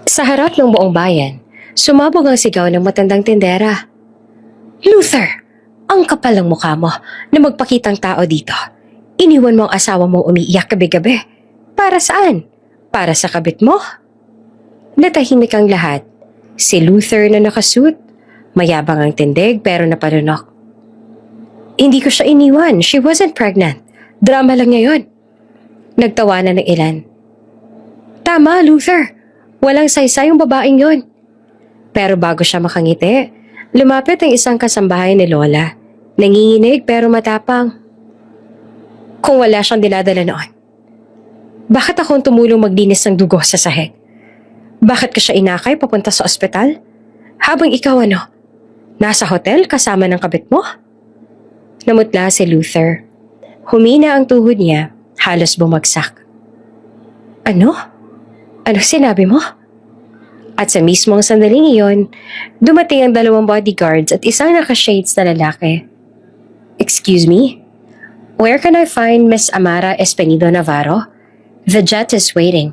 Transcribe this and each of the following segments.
Sa harap ng buong bayan, sumabog ang sigaw ng matandang tindera. Luther! Ang kapal ng mukha mo na magpakitang tao dito. Iniwan mo ang asawa mong umiiyak gabi-gabi. Para saan? Para sa kabit mo? Natahimik ang lahat. Si Luther na nakasuit. Mayabang ang tindig pero napalunok. Hindi ko siya iniwan. She wasn't pregnant. Drama lang niya yun. Nagtawanan ng ilan. Tama, Luther. Walang saysay yung babaeng yon. Pero bago siya makangiti, lumapit ang isang kasambahay ni Lola. Nanginginig pero matapang. Kung wala siyang dinadala noon, bakit akong tumulong maglinis ng dugo sa sahig? Bakit ka siya inakay papunta sa ospital? Habang ikaw nasa hotel kasama ng kabit mo? Namutla si Luther. Humina ang tuhod niya, halos bumagsak. Ano? Ano sinabi mo? At sa mismong sandaling iyon, dumating ang 2 bodyguards at isang nakashades na lalaki. Excuse me? Where can I find Miss Amara Espenido Navarro? The jet is waiting.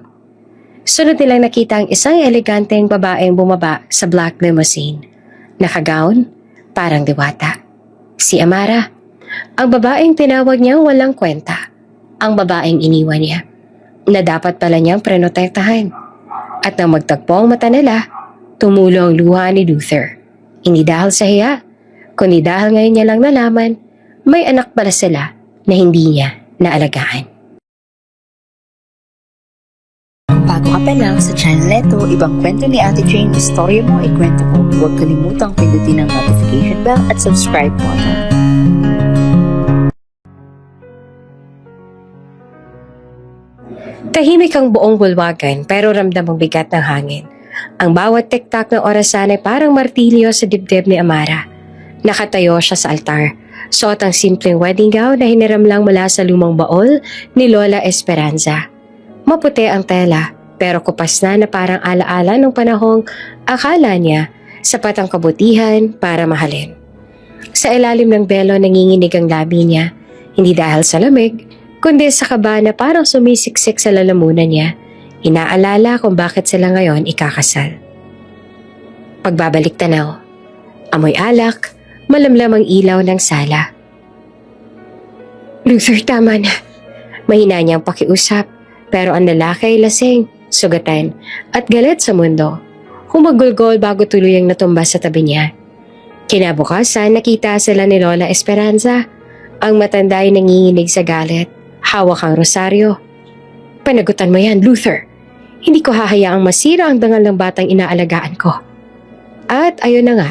Sunod nilang nakita ang isang eleganteng babaeng bumaba sa black limousine. Nakagown, parang diwata. Si Amara. Ang babaeng tinawag niyang walang kwenta. Ang babaeng iniwan niya. Na dapat pala niyang prenotektahan. At nang magtagpo ang mata nila, tumulo ang luha ni Luther. Hindi dahil sa hiya, kundi dahil ngayon niya lang nalaman, may anak pala sila na hindi niya naalagaan. Bago ka pa lang sa channel neto, ibang kwento ni Ate Jane, istorya mo, ikwento ko. Huwag kalimutang pindutin ang notification bell at subscribe button. Tahimik ang buong bulwagan pero ramdam ang bigat ng hangin. Ang bawat tiktak ng orasan ay parang martilyo sa dibdib ni Amara. Nakatayo siya sa altar. Suot ang simpleng wedding gown na hiniram lang mula sa lumang baol ni Lola Esperanza. Maputi ang tela pero kupas na parang alaala ng panahong akala niya sapat ang kabutihan para mahalin. Sa ilalim ng belo nanginginig ang labi niya, hindi dahil sa lamig, kundi sa kaba na parang sumisiksik sa lalamunan niya, inaalala kung bakit sila ngayon ikakasal. Pagbabalik tanaw, amoy alak, malamlam ang ilaw ng sala. Luther, tama na. Mahina niyang pakiusap, pero ang lalaki ay lasing, sugatan, at galit sa mundo. Humagulgol bago tuluyang natumba sa tabi niya. Kinabukasan, nakita sila ni Lola Esperanza. Ang matanda ay nanginginig sa galit. Hawak ang rosaryo. Panagutan mo yan, Luther. Hindi ko hahayaang masira ang dangal ng batang inaalagaan ko. At ayun na nga,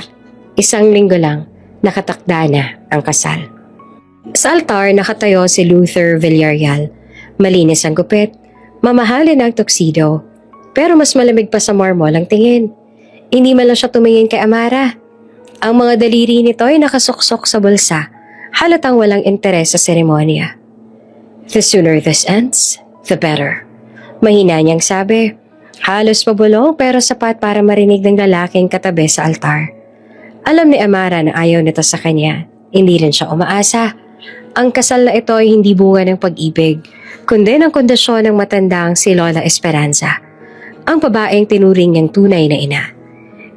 1 linggo lang, nakatakda na ang kasal. Sa altar, nakatayo si Luther Villarreal. Malinis ang gupit, mamahalin ang tuxedo, pero mas malamig pa sa marmol ang tingin. Hindi man lang siya tumingin kay Amara. Ang mga daliri nito ay nakasuksok sa bulsa, halatang walang interes sa seremonya. The sooner this ends, the better. Mahina niyang sabi, halos pabulong pero sapat para marinig ng lalaking katabi sa altar. Alam ni Amara na ayaw nito sa kanya, hindi rin siya umaasa. Ang kasal na ito ay hindi bunga ng pag-ibig, kundi ng kondisyon ng matandang si Lola Esperanza, ang babaeng tinuring niyang tunay na ina.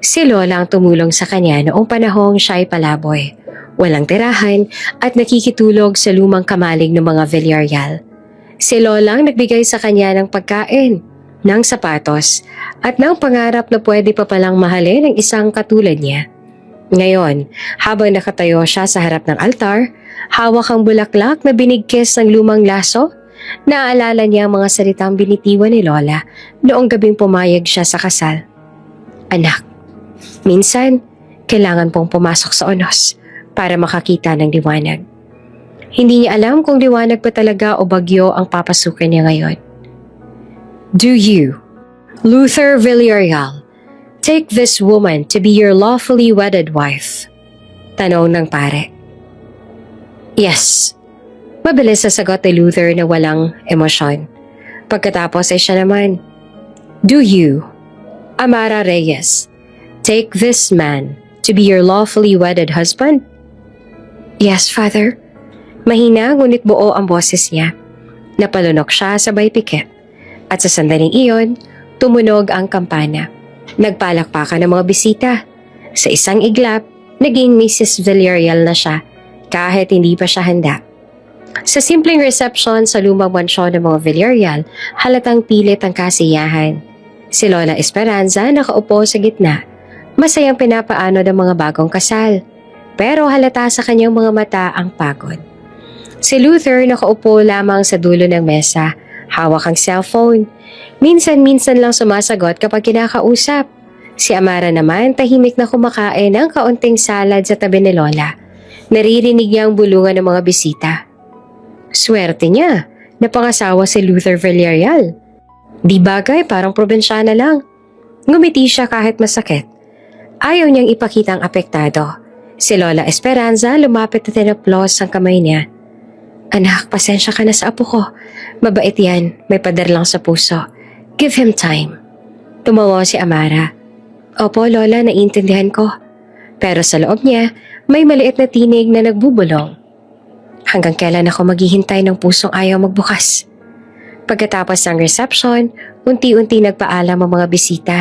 Si Lola ang tumulong sa kanya noong panahong siya ay palaboy, walang tirahan at nakikitulog sa lumang kamalig ng mga Villarreal. Si Lola ang nagbigay sa kanya ng pagkain, ng sapatos at ng pangarap na pwede pa palang mahalin ng isang katulad niya. Ngayon, habang nakatayo siya sa harap ng altar, hawak ang bulaklak na binigkis ng lumang laso, naaalala niya ang mga salitang binitiwan ni Lola noong gabing pumayag siya sa kasal. Anak, minsan, kailangan pong pumasok sa unos para makakita ng liwanag. Hindi niya alam kung liwanag pa talaga o bagyo ang papasukin niya ngayon. Do you, Luther Villarreal, take this woman to be your lawfully wedded wife? Tanong ng pare. Yes. Mabilis sa sagot ni Luther na walang emosyon. Pagkatapos ay siya naman. Do you, Amara Reyes, take this man to be your lawfully wedded husband? Yes, Father. Mahina ngunit buo ang boses niya. Napalunok siya sabay pikit. At sa sandaling iyon, Tumunog ang kampana. Nagpalakpakan ng mga bisita. Sa isang iglap, naging Mrs. Villarreal na siya kahit hindi pa siya handa. Sa simpleng reception sa lumang mansyon ng mga Villarreal, halatang pilit ang kasiyahan. Si Lola Esperanza nakaupo sa gitna, masayang pinapaano ng mga bagong kasal. Pero halata sa kanyang mga mata ang pagod. Si Luther nakaupo lamang sa dulo ng mesa, hawak ang cellphone. Minsan-minsan lang sumasagot kapag kinakausap. Si Amara naman tahimik na kumakain ng kaunting salad sa tabi ni Lola. Naririnig niya ang bulungan ng mga bisita. Swerte niya, napangasawa si Luther Villarreal. Di bagay, parang probinsyana lang. Ngumiti siya kahit masakit. Ayaw niyang ipakita ang apektado. Si Lola Esperanza lumapit at tinaplos ang kamay niya. Anak, pasensya ka na sa apo ko. Mabait yan, may pader lang sa puso. Give him time. Tumawa si Amara. Opo, Lola, naiintindihan ko. Pero sa loob niya, may maliit na tinig na nagbubulong. Hanggang kailan ako maghihintay ng pusong ayaw magbukas? Pagkatapos ng reception, unti-unti nagpaalam ang mga bisita.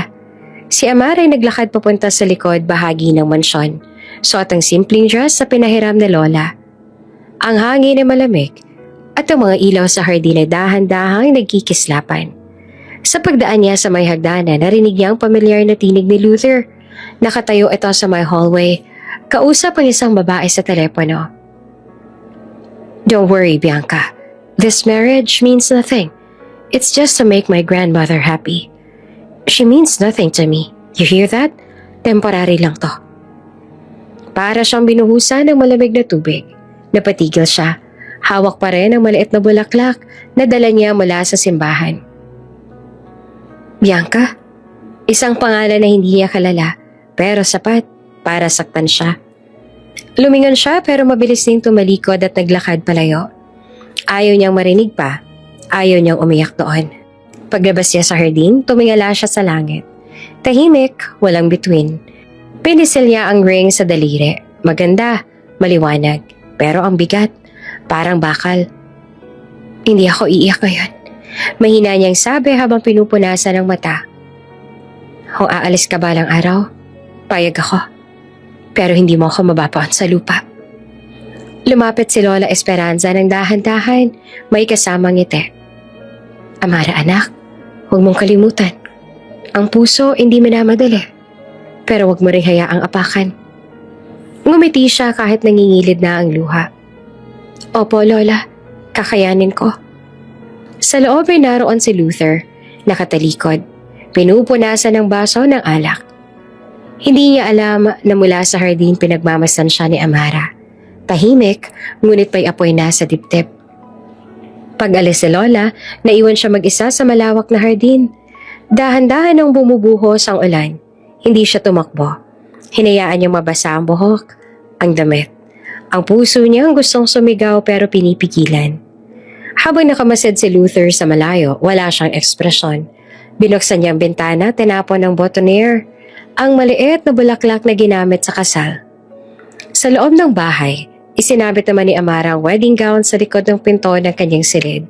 Si Amara ay naglakad papunta sa likod bahagi ng mansyon. Suot ang simpleng dress sa pinahiram ni Lola. Ang hangin ay malamig at ang mga ilaw sa hardin ay dahan-dahang nagkikislapan. Sa pagdaan niya sa may hagdanan, narinig niya ang pamilyar na tinig ni Luther. Nakatayo ito sa may hallway. Kausap ang isang babae sa telepono. Don't worry, Bianca. This marriage means nothing. It's just to make my grandmother happy. She means nothing to me. You hear that? Temporary lang to. Para siyang binuhusan ng malamig na tubig. Napatigil siya. Hawak pa rin ang maliit na bulaklak na dala niya mula sa simbahan. Bianca? Isang pangalan na hindi niya kalala, pero sapat para saktan siya. Lumingon siya pero mabilis ding tumalikod at naglakad palayo. Ayaw niyang marinig pa. Ayaw niyang umiyak doon. Paglabas niya sa hardin, tumingala siya sa langit. Tahimik, walang bituin. Pinisil niya ang ring sa daliri. Maganda, maliwanag, pero ang bigat, parang bakal. Hindi ako iiyak ngayon. Mahina niyang sabi habang pinupunasan ang mata. Kung aalis ka balang araw, payag ako. Pero hindi mo ako mababaon sa lupa. Lumapit si Lola Esperanza ng dahan-dahan, may kasamang ngiti. Amara anak, huwag mong kalimutan. Ang puso hindi minamadali, pero huwag mo ring hayaang apakan. Ngumiti siya kahit nangingilid na ang luha. Opo Lola, kakayanin ko. Sa loob ay naroon si Luther, nakatalikod, pinupunasan ng baso ng alak. Hindi niya alam na mula sa hardin pinagmamasan siya ni Amara. Tahimik, ngunit may apoy na sa dibdib. Pag-alis si Lola, naiwan siya mag-isa sa malawak na hardin. Dahan-dahan ang bumubuhos ang ulan. Hindi siya tumakbo. Hinayaan niyang mabasa ang buhok, ang damit. Ang puso niyang gustong sumigaw pero pinipigilan. Habang nakamasid si Luther sa malayo, wala siyang ekspresyon. Binuksan niya ang bintana, tinapon ng boutonniere, ang maliit na bulaklak na ginamit sa kasal. Sa loob ng bahay, isinabit naman ni Amara ang wedding gown sa likod ng pinto ng kanyang silid.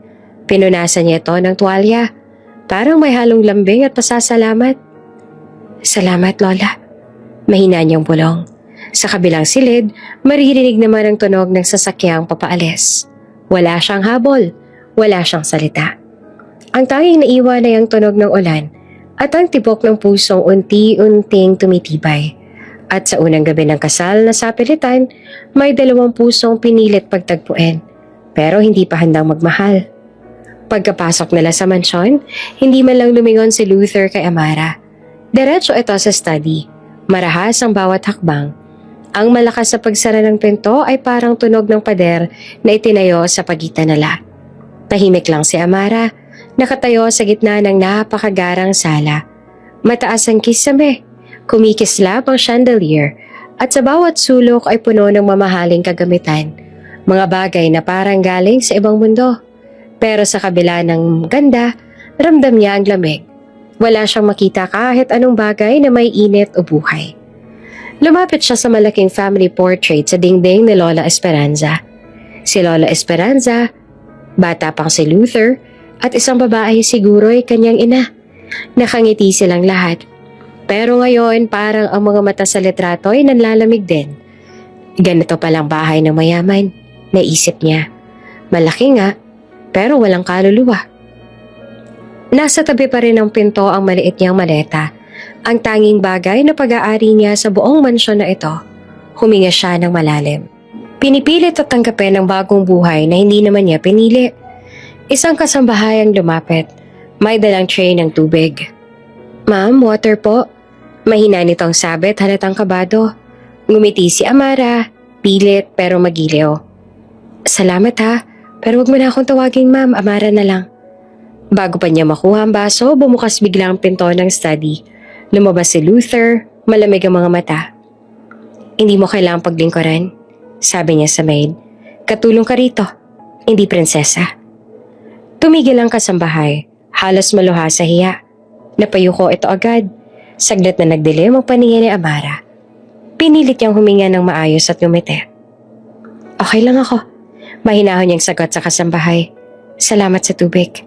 Pinunasan niya ito ng tuwalya, parang may halong lambing at pasasalamat. Salamat, Lola. Mahina niyang bulong. Sa kabilang silid, maririnig naman ang tunog ng sasakyang papaalis. Wala siyang habol, wala siyang salita. Ang tanging naiwan ay ang tunog ng ulan at ang tibok ng pusong unti-unting tumitibay. At sa unang gabi ng kasal na sapilitan, may 2 pusong pinilit pagtagpuin, pero hindi pa handang magmahal. Pagkapasok nila sa mansyon, hindi man lang lumingon si Luther kay Amara. Diretso ito sa study. Marahas ang bawat hakbang. Ang malakas sa pagsara ng pinto ay parang tunog ng pader na itinayo sa pagitan nila. Tahimik lang si Amara, nakatayo sa gitna ng napakagarang sala. Mataas ang kisame, kumikislap ang chandelier at sa bawat sulok ay puno ng mamahaling kagamitan. Mga bagay na parang galing sa ibang mundo. Pero sa kabila ng ganda, ramdam niya ang lamig. Wala siyang makita kahit anong bagay na may init o buhay. Lumapit siya sa malaking family portrait sa dingding ni Lola Esperanza. Si Lola Esperanza, bata pang si Luther, at isang babae siguro ay kanyang ina. Nakangiti silang lahat. Pero ngayon parang ang mga mata sa litrato ay nanlalamig din. Ganito palang bahay ng mayaman, naisip niya. Malaki nga, pero walang kaluluwa. Nasa tabi pa rin ng pinto ang maliit niyang maleta. Ang tanging bagay na pag-aari niya sa buong mansyon na ito. Huminga siya ng malalim. Pinipilit at tanggapin ang bagong buhay na hindi naman niya pinili. Isang kasambahay ang lumapit. May dalang tray ng tubig. "Ma'am, water po." Mahina nitong sabit, halatang kabado. Ngumiti si Amara, pilit pero magiliw. "Salamat ha, pero wag mo na akong tawagin ma'am, Amara na lang." Bago pa niya makuha ang baso, bumukas bigla ang pinto ng study. Lumabas si Luther, malamig ang mga mata. "Hindi mo kailangang paglingkuran," sabi niya sa maid. "Katulong ka rito, hindi prinsesa." Tumigil ang kasambahay, halos maluha sa hiya. Napayuko ito agad. Saglit na nagdilim ang paningin ni Amara. Pinilit niyang huminga ng maayos at ngumiti. "Okay lang ako." Mahinahon niyang sagot sa kasambahay. "Salamat sa tubig."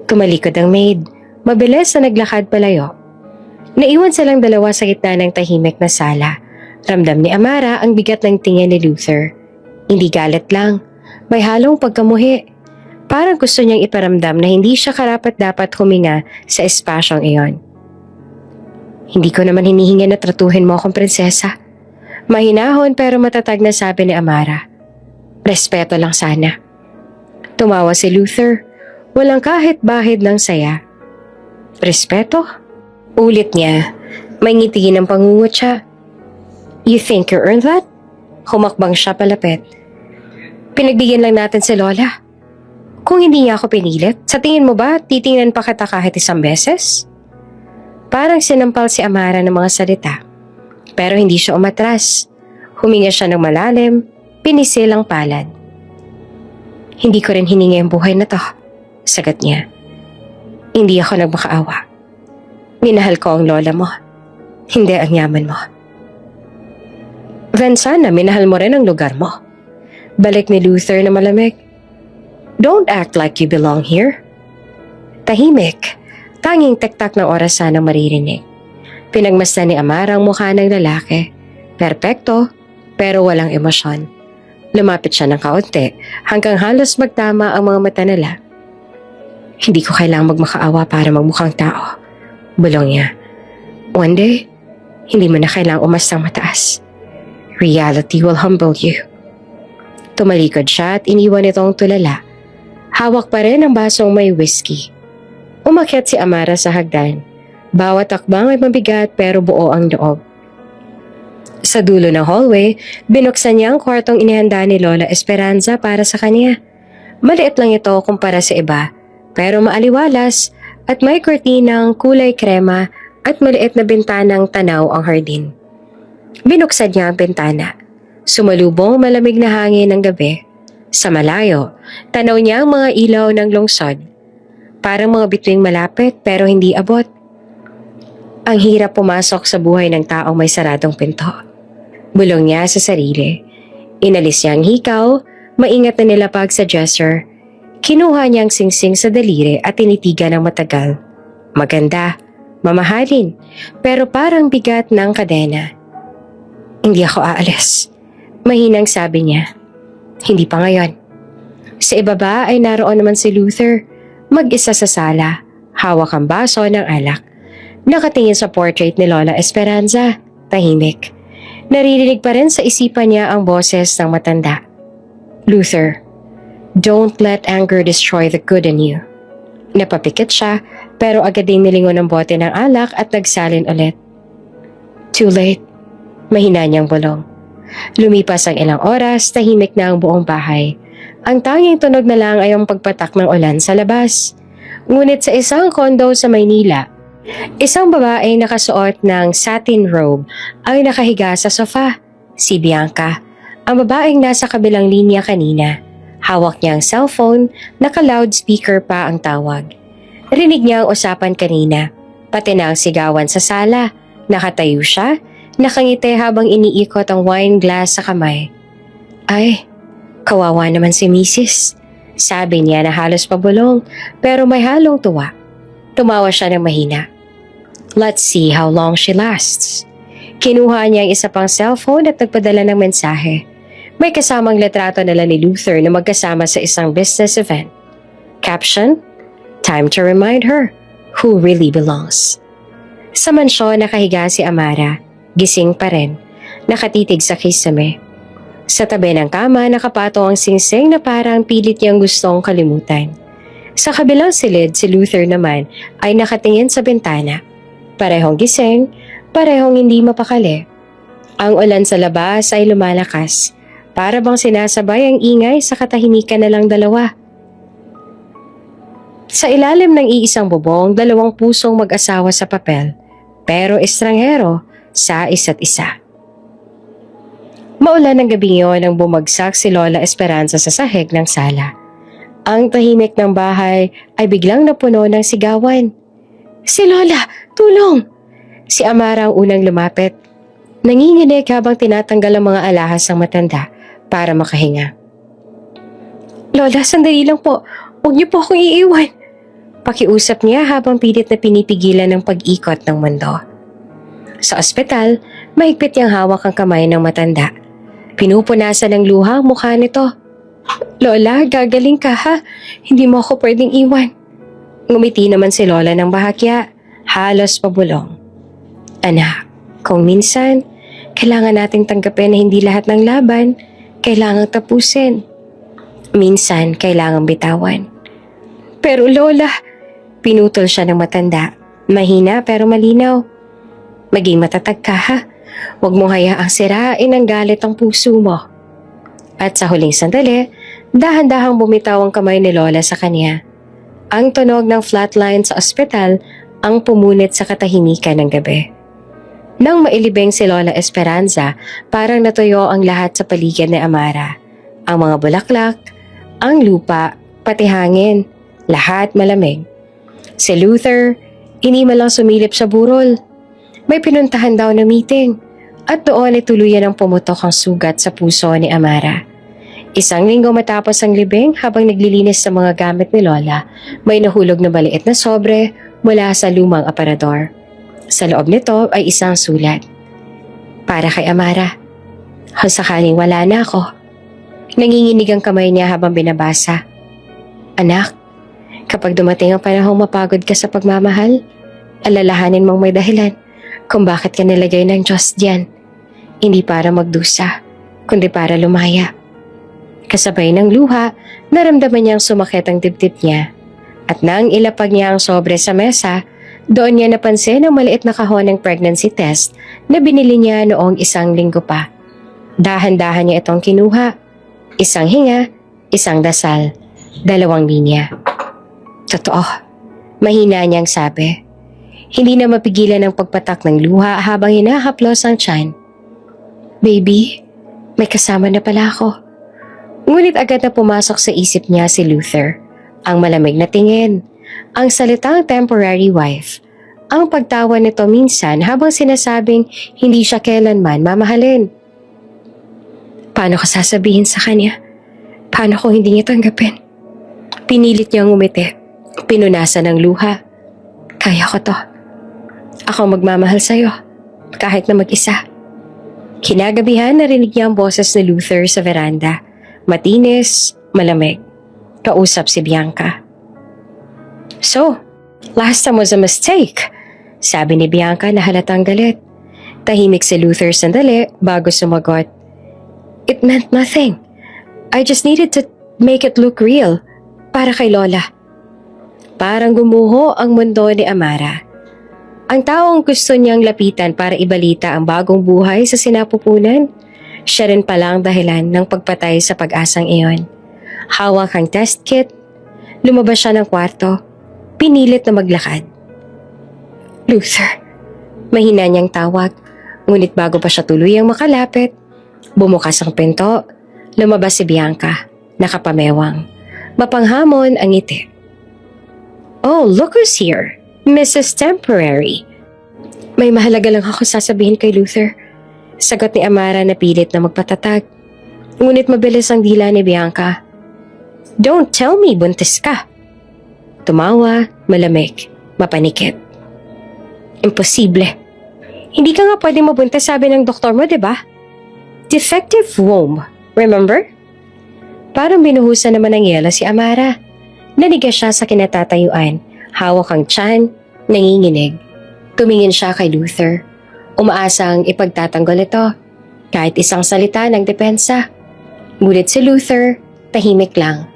Tumalikod ang maid. Mabilis na naglakad palayo. Naiwan silang dalawa sa gitna ng tahimik na sala. Ramdam ni Amara ang bigat ng tingin ni Luther. Hindi galit lang. May halong pagkamuhi. Parang gusto niyang iparamdam na hindi siya karapat-dapat huminga sa espasyong iyon. "Hindi ko naman hinihingi na tratuhin mo akong prinsesa." Mahinahon pero matatag na sabi ni Amara. "Respeto lang sana." Tumawa si Luther. Walang kahit bahid ng saya. "Respeto?" Ulit niya. May ngiti ng pangungot siya. "You think you earned that?" Humakbang siya palapit. "Pinagbigyan lang natin si Lola. Kung hindi niya ako pinilit, sa tingin mo ba titingnan pa kita kahit isang beses?" Parang sinampal si Amara ng mga salita. Pero hindi siya umatras. Huminga siya ng malalim, pinisil ang palad. "Hindi ko rin hiningi ang buhay na to," sagot niya. "Hindi ako nagmakaawa. Minahal ko ang lola mo, hindi ang yaman mo." "Then sana minahal mo rin ang lugar mo." Balik ni Luther na malamig. "Don't act like you belong here." Tahimik. Tanging tektak ng oras sanang maririnig. Pinagmasdan ni Amara ang mukha ng lalaki. Perpekto, pero walang emosyon. Lumapit siya ng kaunti hanggang halos magtama ang mga mata nila. "Hindi ko kailangang magmakaawa para magmukhang tao," bulong niya. "One day, hindi mo na kailangang umastang mataas. Reality will humble you." Tumalikod siya at iniwan itong tulala. Hawak pa rin ang basong may whiskey. Umakyat si Amara sa hagdan. Bawat akbang ay mabigat pero buo ang loob. Sa dulo ng hallway, binuksan niya ang kwartong inihanda ni Lola Esperanza para sa kanya. Maliit lang ito kumpara sa iba, pero maaliwalas at may kortinang kulay krema at maliit na bintanang tanaw ang hardin. Binuksan niya ang bintana. Sumalubong malamig na hangin ng gabi. Sa malayo, tanaw niya ang mga ilaw ng lungsod. Parang mga bituing malapit pero hindi abot. Ang hirap pumasok sa buhay ng taong may saradong pinto. Bulong niya sa sarili. Inalis niya ang hikaw, maingat na nilapag sa dresser. Kinuha niya ang singsing sa daliri at tinitigan ng matagal. Maganda, mamahalin, pero parang bigat ng kadena. "Hindi ako aalis," mahinang sabi niya. "Hindi pa ngayon." Sa ibaba ay naroon naman si Luther. Mag-isa sa sala, hawak ang baso ng alak. Nakatingin sa portrait ni Lola Esperanza, tahimik. Naririnig pa rin sa isipan niya ang boses ng matanda. "Luther, don't let anger destroy the good in you." Napapikit siya, pero agad ding nilingon ang bote ng alak at nagsalin ulit. "Too late," mahina niyang bulong. Lumipas ang ilang oras, tahimik na ang buong bahay. Ang tanging tunog na lang ay ang pagpatak ng ulan sa labas. Ngunit sa isang kondo sa Maynila, isang babae nakasuot ng satin robe ay nakahiga sa sofa. Si Bianca, ang babaeng nasa kabilang linya kanina. Hawak niya ang cellphone, naka-loudspeaker pa ang tawag. Rinig niya ang usapan kanina, pati na ang sigawan sa sala. Nakatayo siya, nakangiti habang iniikot ang wine glass sa kamay. "Ay, kawawa naman si Mrs." Sabi niya na halos pabulong pero may halong tuwa. Tumawa siya ng mahina. Let's see how long she lasts. Kinuha niya ang isa pang cellphone at nagpadala ng mensahe. May kasamang litrato nila ni Luther na magkasama sa isang business event. Caption, time to remind her who really belongs. Sa mansyon nakahiga si Amara, gising pa rin, nakatitig sa kisame. Sa tabi ng kama nakapatong ang singsing na parang pilit niyang gustong kalimutan. Sa kabilang silid si Luther naman ay nakatingin sa bintana. Parehong gising, parehong hindi mapakali. Ang ulan sa labas ay lumalakas, para bang sinasabay ang ingay sa katahimikan na lang dalawa. Sa ilalim ng iisang bubong, dalawang pusong mag-asawa sa papel, pero estranghero sa isa't isa. Maulan ng gabi yun nang bumagsak si Lola Esperanza sa sahig ng sala. Ang tahimik ng bahay ay biglang napuno ng sigawan. Si Lola! Tulong! Si Amara ang unang lumapit. Nanginginig habang tinatanggal ang mga alahas ng matanda para makahinga. Lola, sandali lang po. Huwag niyo po akong iiwan. Pakiusap niya habang pilit na pinipigilan ng pag-ikot ng mundo. Sa ospital, mahigpit niyang hawak ang kamay ng matanda. Pinupunasan ng luha ang mukha nito. Lola, gagaling ka ha. Hindi mo ako pwedeng iwan. Ngumiti naman si Lola ng bahagya, halos pabulong. Anak, kung minsan, kailangan nating tanggapin na hindi lahat ng laban kailangang tapusin. Minsan, kailangang bitawan. Pero Lola, pinutol siya ng matanda. Mahina pero malinaw. Maging matatag ka ha. Huwag mong hayaang sirain ang galit ang puso mo. At sa huling sandali, dahan-dahang bumitaw ang kamay ni Lola sa kanya. Ang tunog ng flatline sa ospital ang pumunit sa katahimikan ng gabi. Nang mailibing si Lola Esperanza, parang natuyo ang lahat sa paligid ni Amara. Ang mga bulaklak, ang lupa, pati hangin, lahat malamig. Si Luther, inima lang sumilip sa burol. May pinuntahan daw na meeting at doon ay tuluyan ang pumutok ang sugat sa puso ni Amara. Isang linggo matapos ang libing habang naglilinis sa mga gamit ni Lola, may nahulog na maliit na sobre mula sa lumang aparador. Sa loob nito ay isang sulat. Para kay Amara. Kung sakaling wala na ako. Nanginginig ang kamay niya habang binabasa. Anak, kapag dumating ang panahong mapagod ka sa pagmamahal, alalahanin mong may dahilan kung bakit ka nilagay ng Diyos diyan. Hindi para magdusa, kundi para lumaya. Kasabay ng luha, naramdaman niyang sumakit ang dibdib niya. At nang ilapag niya ang sobre sa mesa, doon niya napansin ang maliit na kahon ng pregnancy test na binili niya noong isang linggo pa. Dahan-dahan niya itong kinuha. Isang hinga, isang dasal, 2 linya. Totoo, mahina niyang sabi. Hindi na mapigilan ang pagpatak ng luha habang hinahaplos ang tiyan. Baby, may kasama na pala ako. Ngunit agad na pumasok sa isip niya si Luther. Ang malamig na tingin, ang salitang temporary wife, ang pagtawa nito minsan habang sinasabing hindi siya kailanman mamahalin. Paano ko sasabihin sa kanya? Paano kung hindi niya tanggapin? Pinilit niyang umiti, pinunasan ng luha. Kaya ko to. Ako magmamahal sa'yo, kahit na mag-isa. Kinagabihan narinig niya ang boses ni Luther sa veranda. Matinis, malamig. Kausap si Bianca. So, last time was a mistake, sabi ni Bianca na halatang galit. Tahimik si Luther sandali bago sumagot. It meant nothing. I just needed to make it look real. Para kay Lola. Parang gumuho ang mundo ni Amara. Ang taong gusto niyang lapitan para ibalita ang bagong buhay sa sinapupunan, siya rin pala ang dahilan ng pagpatay sa pag-asang iyon. Hawak ang test kit, lumabas siya ng kwarto, pinilit na maglakad. Luther, mahina niyang tawag, ngunit bago pa siya tuluyang makalapit, bumukas ang pinto, lumabas si Bianca, nakapamewang. Mapanghamon ang ngiti. Oh, look who's here, Mrs. Temporary. May mahalaga lang ako sasabihin kay Luther. Sagot ni Amara na pilit na magpatatag. Ngunit mabilis ang dila ni Bianca. Don't tell me buntis ka. Tumawa, malamig. mapanikit. Imposible. Hindi ka nga pwede mabuntis, sabi ng doktor mo, di ba? Defective womb, remember? Parang binuhusan naman ng yelo si Amara. Naniga siya sa kinatatayuan, hawak ang tiyan, nanginginig. Tumingin siya kay Luther. Umaasang ipagtatanggol ito, kahit isang salita ng depensa. Ngunit si Luther, tahimik lang.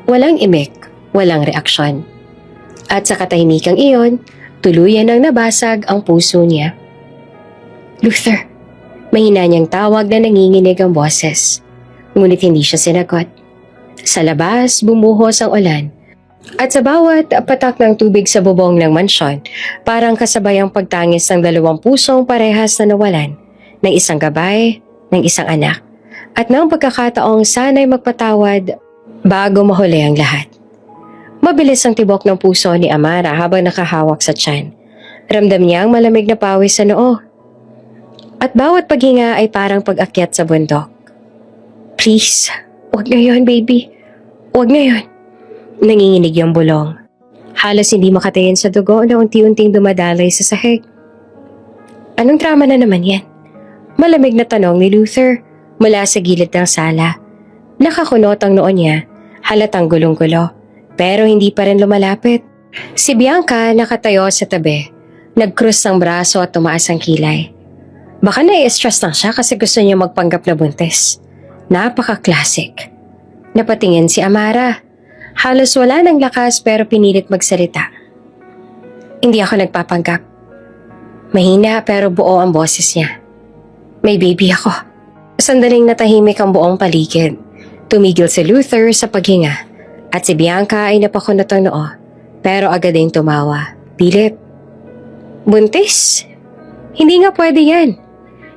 Walang imik, walang reaksyon. At sa katahimikang iyon, tuluyan ang nabasag ang puso niya. Luther, mahina niyang tawag na nanginginig ang boses. Ngunit hindi siya sinagot. Sa labas, bumuhos ang ulan. At sa bawat patak ng tubig sa bubong ng mansyon, parang kasabay ang pagtangis ng dalawang pusong parehas na nawalan, ng isang gabay, ng isang anak, at ng pagkakataong sana'y magpatawad bago mahuli ang lahat. Mabilis ang tibok ng puso ni Amara habang nakahawak sa tiyan. Ramdam niya ang malamig na pawis sa noo. At bawat paghinga ay parang pag-akyat sa bundok. Please, huwag ngayon, baby. Huwag ngayon. Nanginginig yung bulong. Halos hindi makatingin sa dugo na unti-unting dumadaloy sa sahig. Anong drama na naman yan? Malamig na tanong ni Luther mula sa gilid ng sala. Nakakunot ang noo niya, halatang gulong-gulo, pero hindi pa rin lumalapit. Si Bianca nakatayo sa tabi, nag-cross ng braso at tumaas ang kilay. Baka nai-stress lang siya kasi gusto niya magpanggap na buntis. Napaka-classic. Napatingin si Amara. Halos wala ng lakas pero pinilit magsalita. Hindi ako nagpapanggap. Mahina pero buo ang boses niya. May baby ako. Sandaling natahimik ang buong paligid. Tumigil si Luther sa paghinga at si Bianca ay napakunot ang noo pero agad ding tumawa. Pilit. Buntis? Hindi nga pwede yan.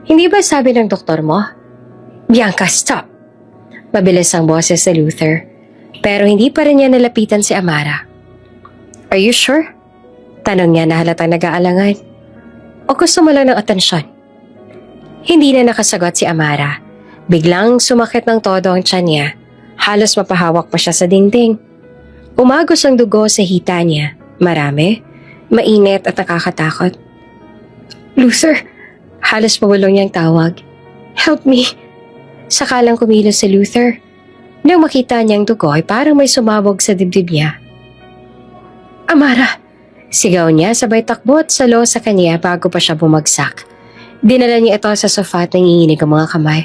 Hindi ba sabi ng doktor mo? Bianca, stop! Mabilis ang boses ni Luther. Pero hindi pa rin niya nalapitan si Amara. Are you sure? Tanong niya na halatang nag-aalangan. O gusto mo lang ng atensyon? Hindi na nakasagot si Amara. Biglang sumakit ng todo ang tiyan niya. Halos mapahawak pa siya sa dingding. Umagos ang dugo sa hita niya. Marami, mainit at nakakatakot. Luther, halos mawalong niyang tawag. Help me. Sakalang kumilos si Luther. Nang makita niyang dugo ay parang may sumabog sa dibdib niya. Amara! Sigaw niya sabay takbo at salo sa kanya bago pa siya bumagsak. Dinala niya ito sa sofa at nanginginig ang mga kamay.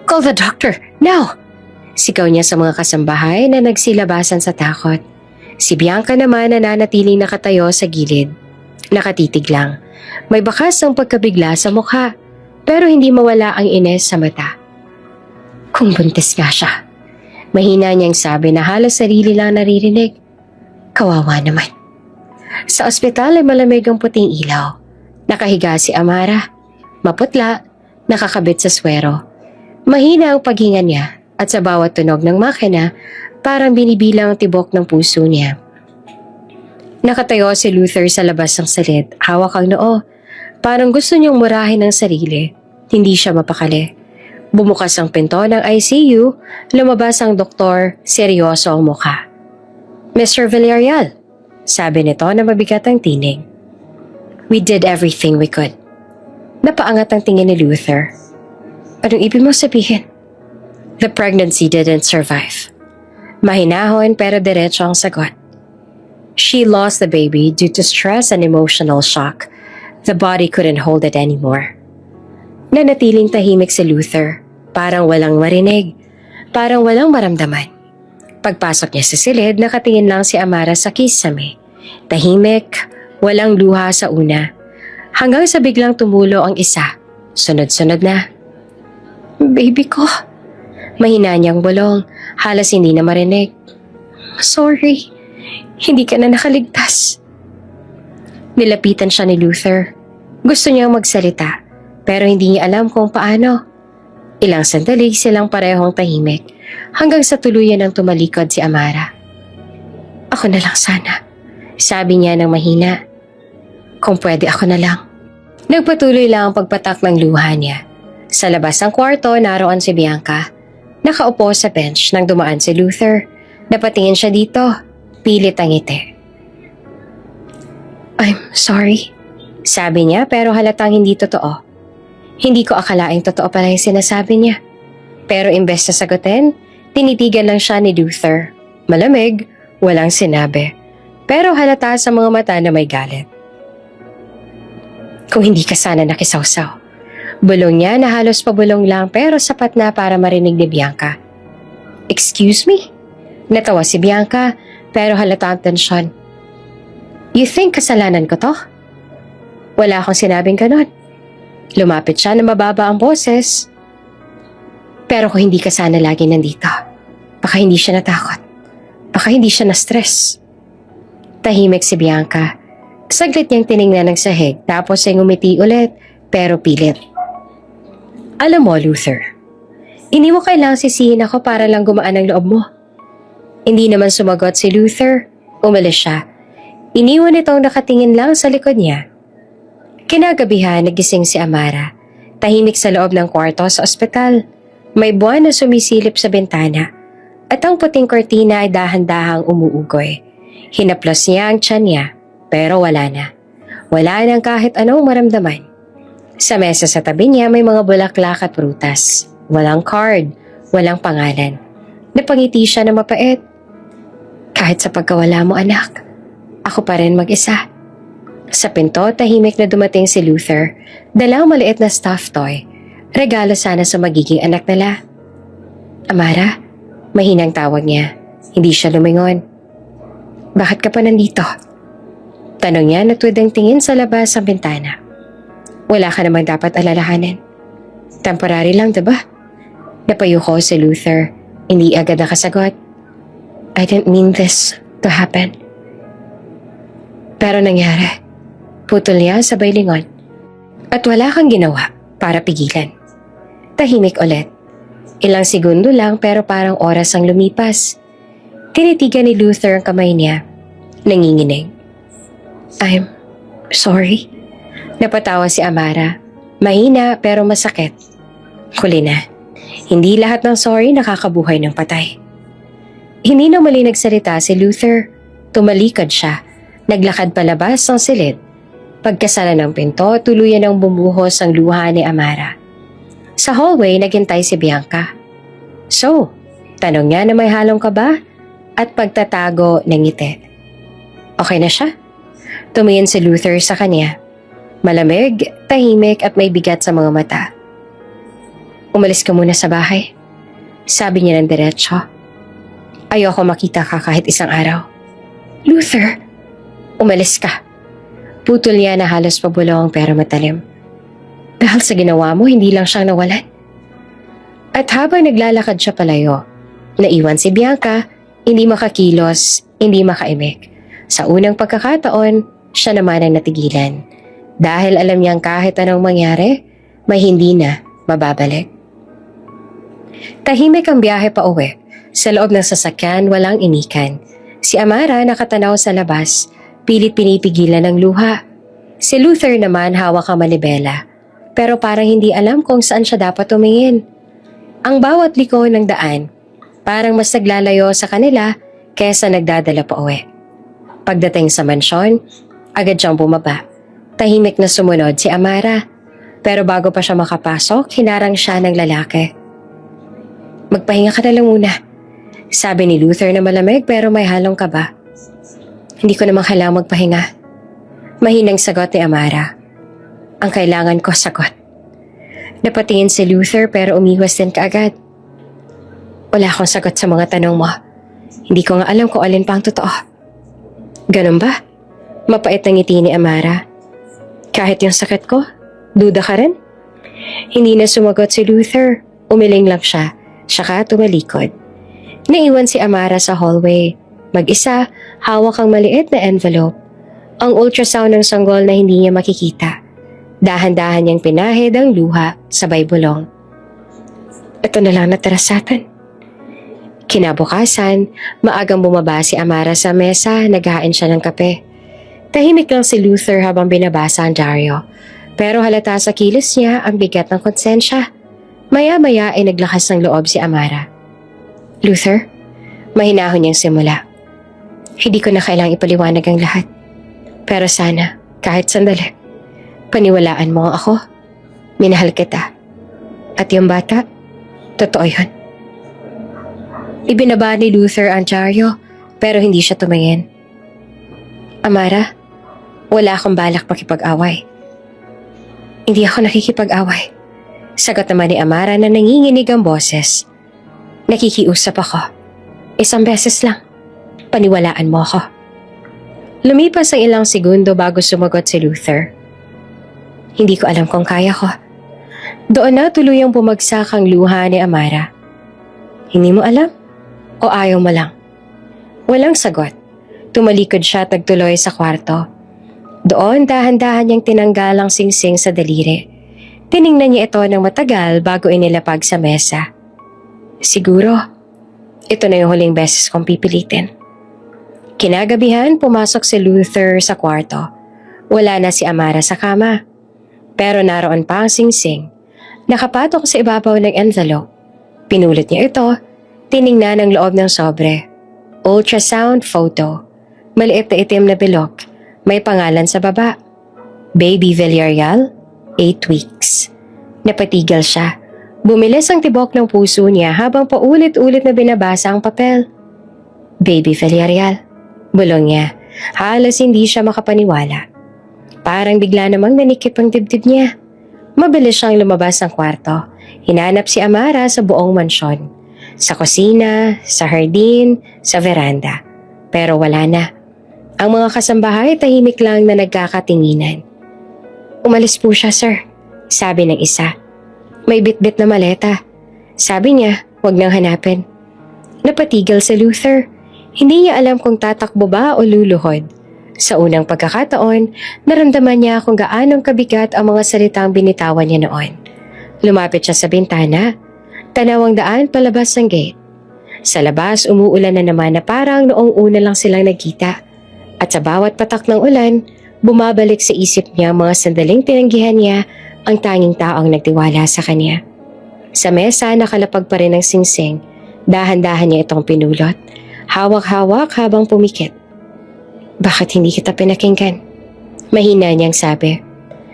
Call the doctor! Now! Sigaw niya sa mga kasambahay na nagsilabasan sa takot. Si Bianca naman nananatiling nakatayo sa gilid. Nakatitig lang. May bakas ng pagkabigla sa mukha pero hindi mawala ang ines sa mata. Kung buntis nga siya. Mahina niyang sabi na halos sarili lang naririnig. Kawawa naman. Sa ospital ay malamig ang puting ilaw. Nakahiga si Amara. Maputla, nakakabit sa swero. Mahina ang paghinga niya at sa bawat tunog ng makina, parang binibilang ang tibok ng puso niya. Nakatayo si Luther sa labas ng silid, hawak ang noo. Parang gusto niyang murahin ang sarili. Hindi siya mapakali. Bumukas ang pinto ng ICU, lumabas ang doktor, seryoso ang mukha. Mr. Villarreal, sabi nito na mabigat ang tinig. We did everything we could. Napaangat ang tingin ni Luther. Anong ibig mo sabihin? The pregnancy didn't survive. Mahinahon pero diretso ang sagot. She lost the baby due to stress and emotional shock. The body couldn't hold it anymore. Nanatiling tahimik si Luther, parang walang marinig, parang walang maramdaman. Pagpasok niya sa silid, nakatingin lang si Amara sa kisame. Tahimik, walang luha sa una. Hanggang sa biglang tumulo ang isa, sunod-sunod na. Baby ko. Mahina niyang bulong, halos hindi na marinig. Sorry, hindi ka na nakaligtas. Nilapitan siya ni Luther. Gusto niyang magsalita. Pero hindi niya alam kung paano. Ilang sandali silang parehong tahimik hanggang sa tuluyan ng tumalikod si Amara. Ako na lang sana, sabi niya ng mahina. Kung pwede ako na lang. Nagpatuloy lang ang pagpatak ng luha niya. Sa labas ng kwarto naroon si Bianca. Nakaupo sa bench nang dumaan si Luther. Napatingin siya dito, pilit ang ngiti. I'm sorry. Sabi niya pero halatang hindi totoo. Hindi ko akalaing totoo pala yung sinasabi niya. Pero imbes na sagutin, tinitigan lang siya ni Luther. Malamig, walang sinabi. Pero halata sa mga mata na may galit. Kung hindi ka sana nakisawsaw. Bulong niya na halos pabulong lang pero sapat na para marinig ni Bianca. Excuse me? Natawa si Bianca pero halata ang tensyon. You think kasalanan ko to? Wala akong sinabing ganon. Lumapit siya na mababa ang boses. Pero kung hindi ka sana lagi nandito, baka hindi siya natakot. Baka hindi siya na-stress. Tahimik si Bianca. Saglit niyang tiningnan ng sahig tapos ay ngumiti ulit pero pilit. Alam mo, Luther, hindi mo kailangang sisihin ako para lang gumaan ang loob mo. Hindi naman sumagot si Luther. Umalis siya. Iniwan itong nakatingin lang sa likod niya. Kinagabihan, nagising si Amara. Tahimik sa loob ng kwarto sa ospital. May buwan na sumisilip sa bintana. At ang puting kortina ay dahan-dahang umuugoy. Hinaplos niya ang tiyan niya, pero wala na. Wala nang kahit anong maramdaman. Sa mesa sa tabi niya may mga bulaklak at prutas. Walang card, walang pangalan. Napangiti siya na mapait. Kahit sa pagkawala mo anak, ako pa rin mag-isa. Sa pinto, tahimik na dumating si Luther, dalang maliit na stuffed toy. Regalo sana sa magiging anak nila. Amara, mahinang tawag niya. Hindi siya lumingon. Bakit ka pa nandito? Tanong niya na tuwid tingin sa labas ng bintana. Wala ka namang dapat alalahanin. Temporary lang, diba? Napayuko si Luther. Hindi agad nakasagot. I didn't mean this to happen. Pero nangyari. Putol niya sabay lingon. At wala kang ginawa para pigilan. Tahimik ulit. Ilang segundo lang pero parang oras ang lumipas. Tinitigan ni Luther ang kamay niya. Nanginginig. I'm sorry. Napatawa si Amara. Mahina pero masakit. Huli na. Hindi lahat ng sorry nakakabuhay ng patay. Hindi na mali nagsalita si Luther. Tumalikod siya. Naglakad palabas ng silid. Pagkasala ng pinto, tuluyan ang bumuhos ang luha ni Amara. Sa hallway, naghintay si Bianca. So, tanong niya na may halong ka ba? At pagtatago ng ngiti. Okay na siya? Tumingin si Luther sa kanya. Malamig, tahimik at may bigat sa mga mata. Umalis ka muna sa bahay. Sabi niya ng diretso. Ayoko makita ka kahit isang araw. Luther, umalis ka. Putol niya na halos pabulong pero matalim. Dahil sa ginawa mo, hindi lang siyang nawalan. At habang naglalakad siya palayo, naiwan si Bianca, hindi makakilos, hindi makaimik. Sa unang pagkakataon, siya naman ang natigilan. Dahil alam niyang kahit anong mangyari, may hindi na mababalik. Tahimik ang biyahe pa uwi. Sa loob ng sasakyan, walang inikan. Si Amara nakatanaw sa labas, pilit pinipigilan ng luha. Si Luther naman hawak ang manibela, pero parang hindi alam kung saan siya dapat tumingin. Ang bawat liko ng daan, parang mas naglalayo sa kanila kesa nagdadala pa uwi. Pagdating sa mansyon, agad siyang bumaba. Tahimik na sumunod si Amara, pero bago pa siya makapasok, hinarang siya ng lalaki. Magpahinga ka na lang muna. Sabi ni Luther na malamig pero may halong kaba. Hindi ko naman kailangang magpahinga. Mahinang sagot ni Amara. Ang kailangan ko sagot. Napatingin si Luther pero umiwas din kaagad. Wala akong sagot sa mga tanong mo. Hindi ko nga alam kung alin pa ang totoo. Ganun ba? Mapait ang ngiti ni Amara. Kahit yung sakit ko, duda ka rin? Hindi na sumagot si Luther. Umiling lang siya, saka tumalikod. Naiwan si Amara sa hallway. Mag-isa, hawak ang maliit na envelope. Ang ultrasound ng sanggol na hindi niya makikita. Dahan-dahan niyang pinahid ang luha, sabay bulong. Ito na lang natira sa atin. Kinabukasan, maagang bumaba si Amara sa mesa, naghahain siya ng kape. Tahimik lang si Luther habang binabasa ang dyaryo. Pero halata sa kilos niya ang bigat ng konsensya. Maya-maya ay naglakas ng loob si Amara. Luther, mahinahon niyang simula. Hindi ko na kailangang ipaliwanag ang lahat. Pero sana, kahit sandali, paniwalaan mo ako. Minahal kita. At yung bata, totoo yun. Ibinaba ni Luther ang dyaryo, pero hindi siya tumingin. Amara, wala akong balak makipag-away. Hindi ako nakikipag-away. Sagot naman ni Amara na nanginginig ang boses. Nakikiusap ako. Isang beses lang. Paniwalaan mo ako. Lumipas ang ilang segundo bago sumagot si Luther. Hindi ko alam kung kaya ko. Doon na tuluyang bumagsak ang luha ni Amara. Hindi mo alam? O ayaw mo lang? Walang sagot. Tumalikod siya at nagtuloy sa kwarto. Doon dahan-dahan niyang tinanggal ang singsing sa daliri. Tiningnan niya ito ng matagal bago inilapag sa mesa. Siguro, ito na yung huling beses kong pipilitin. Kinagabihan, pumasok si Luther sa kwarto. Wala na si Amara sa kama. Pero naroon pa ang singsing. Nakapatok sa ibabaw ng envelope. Pinulit niya ito, tiningnan ang loob ng sobre. Ultrasound photo. Maliit na itim na bilog. May pangalan sa baba. Baby Villarreal, 8 weeks. Napatigil siya. Bumilis ang tibok ng puso niya habang paulit-ulit na binabasa ang papel. Baby Villarreal. Bulong niya. Halos hindi siya makapaniwala. Parang bigla namang nanikip ang dibdib niya. Mabilis siyang lumabas ng kwarto. Hinanap si Amara sa buong mansyon. Sa kusina, sa hardin, sa veranda. Pero wala na. Ang mga kasambahay tahimik lang na nagkakatinginan. Umalis po siya, sir. Sabi ng isa. May bitbit na maleta. Sabi niya, huwag nang hanapin. Napatigil si Luther. Hindi niya alam kung tatakbo ba o luluhod. Sa unang pagkakataon, naramdaman niya kung gaanong kabigat ang mga salitang binitawan niya noon. Lumapit siya sa bintana. Tanaw ang daan palabas ng gate. Sa labas, umuulan na naman na parang noong una lang silang nagkita. At sa bawat patak ng ulan, bumabalik sa isip niya mga sandaling tinanggihan niya ang tanging taong nagtiwala sa kanya. Sa mesa, nakalapag pa rin ang singsing. Dahan-dahan niya itong pinulot. Hawak-hawak habang pumikit. Bakit hindi kita pinakinggan? Mahina niyang sabi.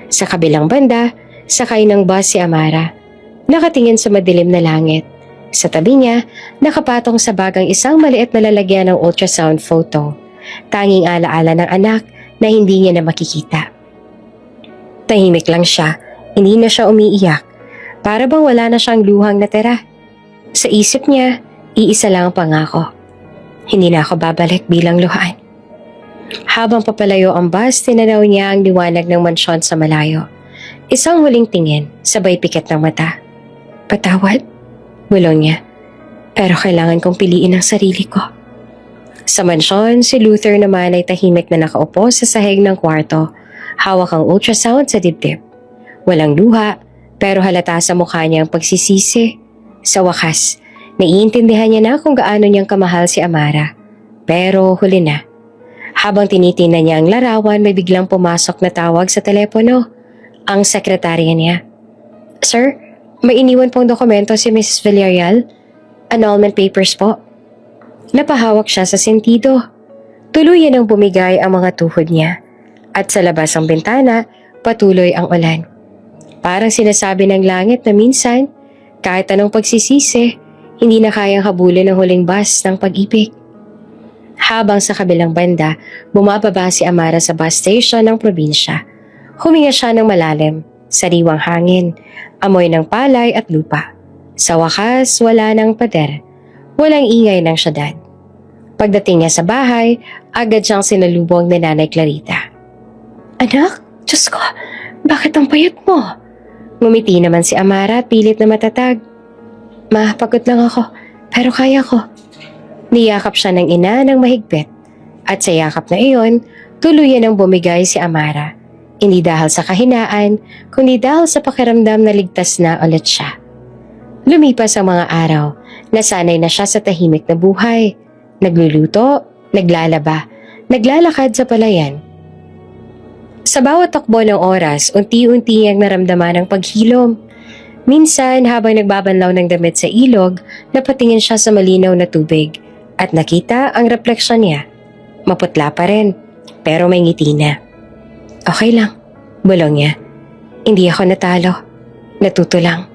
Sa kabilang banda, sakay ng bus si Amara. Nakatingin sa madilim na langit. Sa tabi niya, nakapatong sa bagang isang maliit na lalagyan ng ultrasound photo. Tanging alaala ng anak na hindi niya na makikita. Tahimik lang siya, hindi na siya umiiyak. Para bang wala na siyang luhang natira. Sa isip niya, iisa lang ang pangako. Hindi na ako babalik bilang luhaan. Habang papalayo ang bus, tinanaw niya ang liwanag ng mansyon sa malayo. Isang huling tingin, sabay pikit ng mata. Patawad? Bulong niya. Pero kailangan kong piliin ang sarili ko. Sa mansyon, si Luther naman ay tahimik na nakaupo sa sahig ng kwarto. Hawak ang ultrasound sa dibdib. Walang luha, pero halata sa mukha niya ang pagsisisi. Sa wakas, naiintindihan niya na kung gaano niyang kamahal si Amara. Pero huli na. Habang tinitingnan niya ang larawan, may biglang pumasok na tawag sa telepono. Ang sekretarya niya. Sir, may iniwan pong dokumento si Mrs. Villarreal. Annulment papers po. Napahawak siya sa sentido. Tuluyan ang bumigay ang mga tuhod niya. At sa labas ng bintana, patuloy ang ulan. Parang sinasabi ng langit na minsan, kahit anong pagsisisi, hindi na kayang habulin ang huling bus ng pag-ibig. Habang sa kabilang banda, bumababa si Amara sa bus station ng probinsya. Huminga siya ng malalim, sariwang hangin, amoy ng palay at lupa. Sa wakas, wala ng pader. Walang ingay ng syudad. Pagdating niya sa bahay, agad siyang sinalubong ni Nanay Clarita. Anak, Diyos ko, bakit ang payat mo? Ngumiti naman si Amara at pilit na matatag. Ma, pagod lang ako, pero kaya ko. Niyakap siya ng ina ng mahigpit. At sa yakap na iyon, tuluyan ang bumigay si Amara. Hindi dahil sa kahinaan, kundi dahil sa pakiramdam na ligtas na ulit siya. Lumipas ang mga araw, nasanay na siya sa tahimik na buhay. Nagluluto, naglalaba, naglalakad sa palayan. Sa bawat takbo ng oras, unti-unti niyang naramdaman ang paghilom. Minsan, habang nagbabanlaw ng damit sa ilog, napatingin siya sa malinaw na tubig at nakita ang refleksyon niya. Maputla pa rin, pero may ngiti na. Okay lang. Bulong niya. Hindi ako natalo. Natuto lang.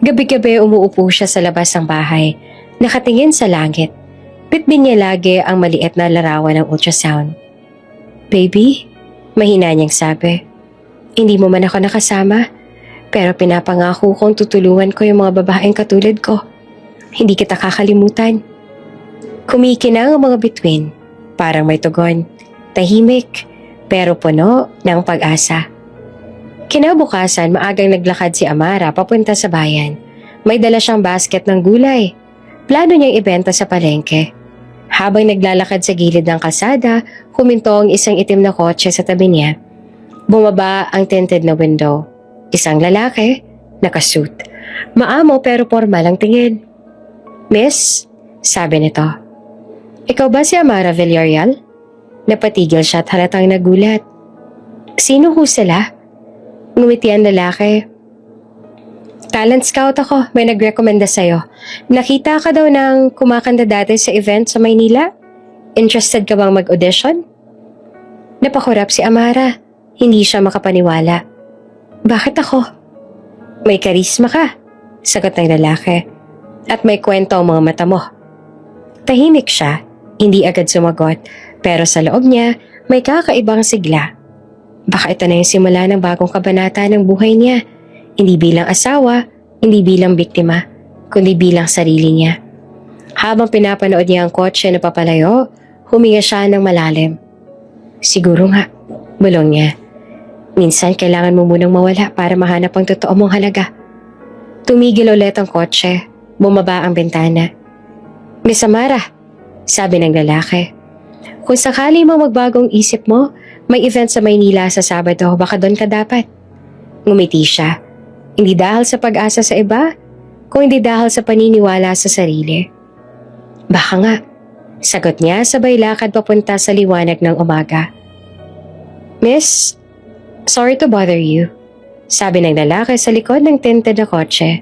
Gabi-gabi umuupo siya sa labas ng bahay, nakatingin sa langit. Bitbit niya lagi ang maliit na larawan ng ultrasound. Baby, mahina niyang sabi. Hindi mo man ako nakasama, pero pinapangako kong tutulungan ko yung mga babaeng katulad ko. Hindi kita kakalimutan. Kumikinang ang mga bituin, parang may tugon. Tahimik, pero puno ng pag-asa. Kinabukasan, maagang naglakad si Amara papunta sa bayan. May dala siyang basket ng gulay. Plano niyang ibenta sa palengke. Habang naglalakad sa gilid ng kalsada, huminto ang isang itim na kotse sa tabi niya. Bumaba ang tinted na window. Isang lalaki, nakasuit. Maamo pero formal ang tingin. Miss, sabi nito. Ikaw ba si Amara Villarreal? Napatigil siya at halatang nagulat. Sino ho sila? Ngumiti ang lalaki. Talent scout ako, may nagrekomenda sa'yo. Nakita ka daw ng kumakanta dati sa event sa Maynila? Interested ka bang mag-audition? Napakurap si Amara. Hindi siya makapaniwala. Bakit ako? May karisma ka, sagot ng lalaki. At may kwento ang mga mata mo. Tahimik siya, hindi agad sumagot, pero sa loob niya may kakaibang sigla. Baka ito na yung simula ng bagong kabanata ng buhay niya. Hindi bilang asawa, hindi bilang biktima, kundi bilang sarili niya. Habang pinapanood niya ang kotse na papalayo, huminga siya ng malalim. Siguro nga, bulong niya. Minsan kailangan mo munang mawala para mahanap ang totoo mong halaga. Tumigil ulit ang kotse, bumaba ang bintana. Miss Amara, sabi ng lalaki. Kung sakali mo magbagong isip mo, may event sa Maynila sa Sabado, baka doon ka dapat. Ngumiti siya. Hindi dahil sa pag-asa sa iba, kung hindi dahil sa paniniwala sa sarili. Baka nga, sagot niya sabay lakad papunta sa liwanag ng umaga. Miss, sorry to bother you, sabi ng lalaki sa likod ng tinted na kotse.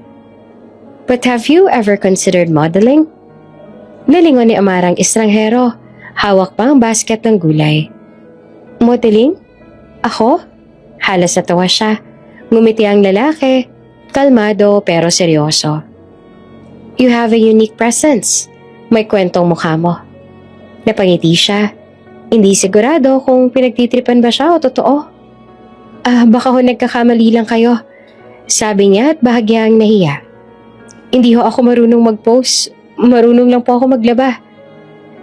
But have you ever considered modeling? Nalingon ni Amarang estranghero, hawak pa ang basket ng gulay. Modeling? Ako? Halos natawa siya. Ngumiti ang lalaki, kalmado pero seryoso. You have a unique presence. May kwentong mukha mo. Napangiti siya. Hindi sigurado kung pinagtitripan ba siya o totoo. Baka ho nagkakamali lang kayo. Sabi niya at bahagyang nahiya. Hindi ho ako marunong mag-pose. Marunong lang po ako maglaba.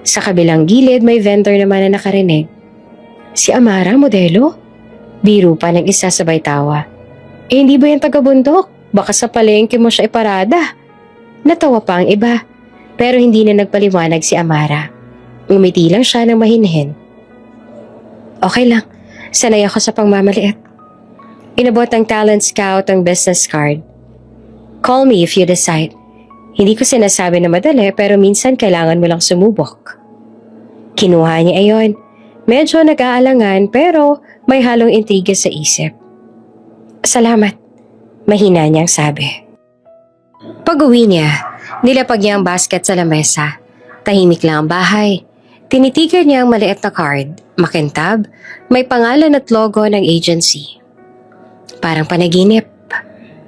Sa kabilang gilid may vendor naman na nakarinig. Si Amara, modelo? Biro pa ng isa sabay tawa. Hindi ba yung taga-bundok? Baka sa palengke mo siya iparada. Natawa pa ang iba, pero hindi na nagpaliwanag si Amara. Ngumiti lang siya ng mahinhin. Okay lang, sanay ako sa pangmamaliit. Inabot ng talent scout ang business card. Call me if you decide. Hindi ko sinasabi na madali pero minsan kailangan mo lang sumubok. Kinuha niya ayon. Medyo nag-aalangan pero may halong intriga sa isip. Salamat, mahina niyang sabi. Pag-uwi niya, nilapag niya ang basket sa lamesa. Tahimik lang ang bahay. Tinitigan niya ang maliit na card, makintab, may pangalan at logo ng agency. Parang panaginip.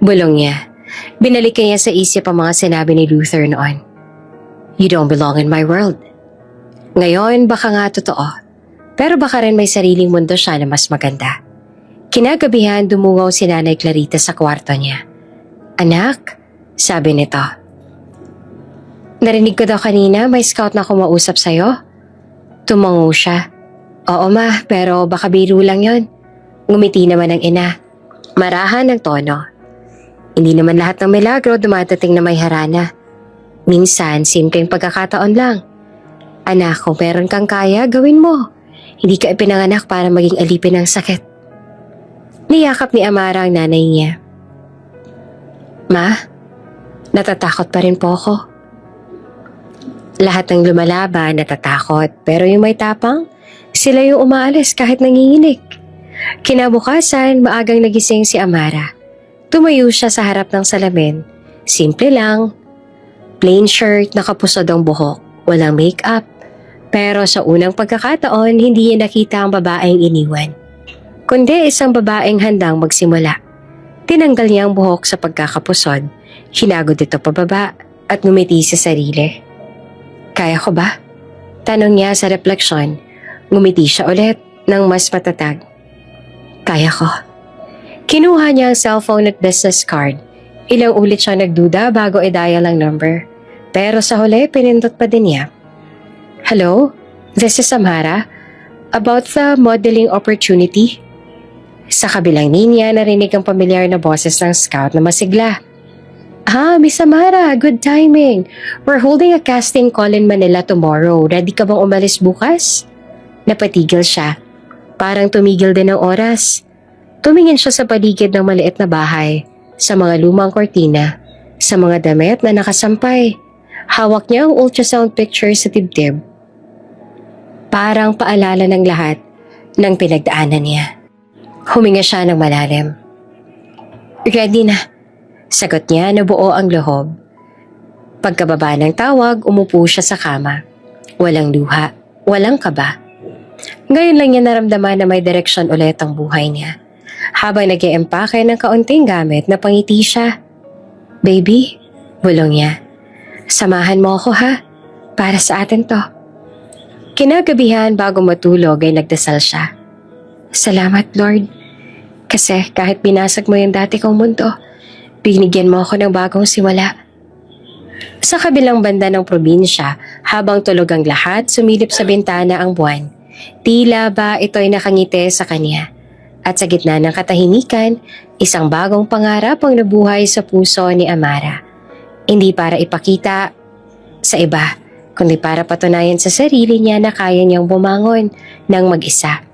Bulong niya. Binalikan niya sa isip ang mga sinabi ni Luther noon. You don't belong in my world. Ngayon baka nga totoo. Pero baka rin may sariling mundo siya na mas maganda. Kinagabihan dumungaw si Nanay Clarita sa kwarto niya. Anak, sabi nito. Narinig ko daw kanina may scout na kumausap sa'yo. Tumango siya. Oo ma, pero baka biro lang yon. Ngumiti naman ang ina. Marahan ang tono. Hindi naman lahat ng milagro dumadating na may harana. Minsan, simpleng pagkakataon lang. Anak, kung meron kang kaya, gawin mo. Hindi ka ipinanganak para maging alipin ng sakit. Niyakap ni Amara ang nanay niya. Ma, natatakot pa rin po ako. Lahat ng lumalaban natatakot, pero yung may tapang, sila yung umaalis kahit nanginginig. Kinabukasan, maagang nagising si Amara. Tumayo siya sa harap ng salamin. Simple lang. Plain shirt, nakapusod ang buhok, walang makeup. Pero sa unang pagkakataon, hindi niya nakita ang babaeng iniwan. kundi isang babaeng handang magsimula. Tinanggal niya ang buhok sa pagkakapusod, hinagod ito pababa at ngumiti sa sarili. Kaya ko ba? Tanong niya sa refleksyon. Ngumiti siya ulit ng mas matatag. Kaya ko. Kinuha niya ang cellphone at business card. Ilang ulit siya nagduda bago i-dial ang number. Pero sa huli, pinindot pa din niya. Hello? This is Amara. About the modeling opportunity. Sa kabilang linya, narinig ang pamilyar na boses ng scout na masigla. Miss Amara, good timing. We're holding a casting call in Manila tomorrow. Ready ka bang umalis bukas? Napatigil siya. Parang tumigil din ang oras. Tumingin siya sa paligid ng maliit na bahay, sa mga lumang kortina, sa mga damit na nakasampay. Hawak niya ang ultrasound picture sa dibdib. Parang paalala ng lahat ng pinagdaanan niya. Huminga siya ng malalim. Ready na. Sagot niya na buo ang loob. Pagkababa ng tawag, umupo siya sa kama. Walang luha, walang kaba. Ngayon lang niya naramdaman na may direksyon ulit ang buhay niya. Habang nag-iempake ng kaunting gamit, napangiti siya. Baby, bulong niya. Samahan mo ako ha, para sa atin to. Kinagabihan bago matulog ay nagdasal siya. Salamat Lord, kasi kahit binasag mo yung dati kong mundo, binigyan mo ako ng bagong simula. Sa kabilang banda ng probinsya, habang tulog ang lahat, sumilip sa bintana ang buwan. Tila ba ito'y nakangiti sa kanya. At sa gitna ng katahimikan, isang bagong pangarap ang nabuhay sa puso ni Amara. Hindi para ipakita sa iba, kundi para patunayan sa sarili niya na kaya niyang bumangon ng mag-isa.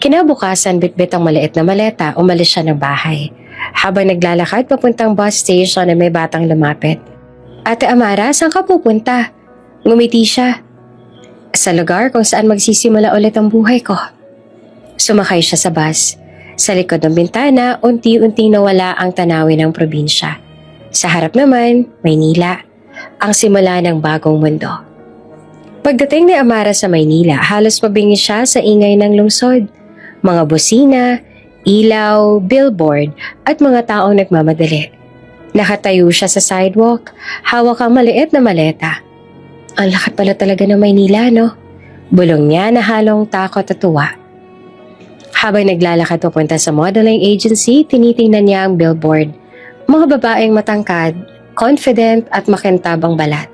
Kinabukasan, bitbit ang maliit na maleta, umalis siya ng bahay. Habang naglalakad papuntang bus station na may batang lumapit. Ate Amara, saan ka pupunta? Ngumiti siya. Sa lugar kung saan magsisimula ulit ang buhay ko. Sumakay siya sa bus. Sa likod ng bintana, unti-unting nawala ang tanawin ng probinsya. Sa harap naman, Maynila, ang simula ng bagong mundo. Pagdating ni Amara sa Maynila, halos mabingi siya sa ingay ng lungsod. Mga busina, ilaw, billboard at mga taong nagmamadali. Nakatayo siya sa sidewalk, hawak ang maliit na maleta. Ang lakat pala talaga ng Maynila, no? Bulong niya na halong takot at tuwa. Habang naglalakad papunta sa modeling agency, tinitingnan niya ang billboard. Mga babaeng matangkad, confident at makintab ang balat.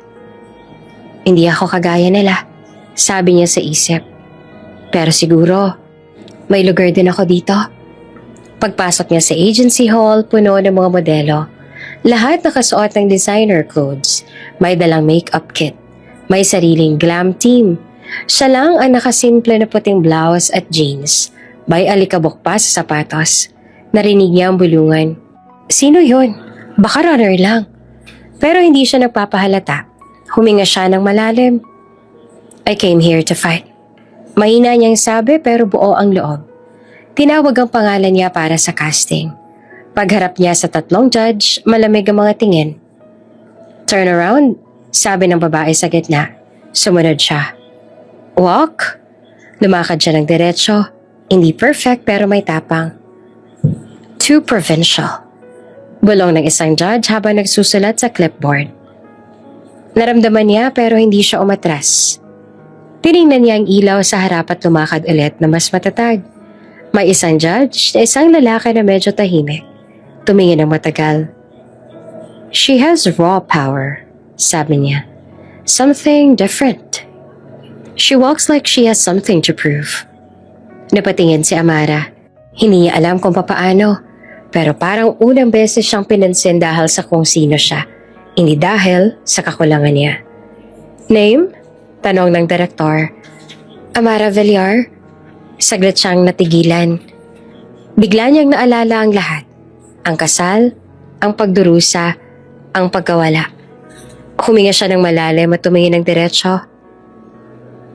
Hindi ako kagaya nila, sabi niya sa isip. Pero siguro, may lugar din ako dito. Pagpasok niya sa agency hall, puno ng mga modelo. Lahat nakasuot ng designer clothes. May dalang makeup kit. May sariling glam team. Siya lang ang nakasimple na puting blouse at jeans. May alikabok pa sa sapatos. Narinig niya ang bulungan. Sino yun? Baka runner lang. Pero hindi siya nagpapahalata. Huminga siya ng malalim. I came here to fight. Mahina niyang sabi pero buo ang loob. Tinawag ang pangalan niya para sa casting. Pagharap niya sa tatlong judge, malamig ang mga tingin. Turn around, sabi ng babae sa gitna. Sumunod siya. Walk. Lumakad siya ng diretsyo. Hindi perfect pero may tapang. Too provincial. Bulong ng isang judge habang nagsusulat sa clipboard. Naramdaman niya pero hindi siya umatras. Tiningnan niya ang ilaw sa harap at lumakad ulit na mas matatag. May isang judge na isang lalaki na medyo tahimik. Tumingin ng matagal. She has raw power, sabi niya. Something different. She walks like she has something to prove. Napatingin si Amara. Hindi niya alam kung papaano, pero parang unang beses siyang pinansin dahil sa kung sino siya. Hindi dahil sa kakulangan niya. Name? Tanong ng direktor. Amara Villar? Saglit siyang natigilan. Bigla niyang naalala ang lahat. Ang kasal, ang pagdurusa, ang pagkawala. Huminga siya ng malalim at tumingin ng diretsyo.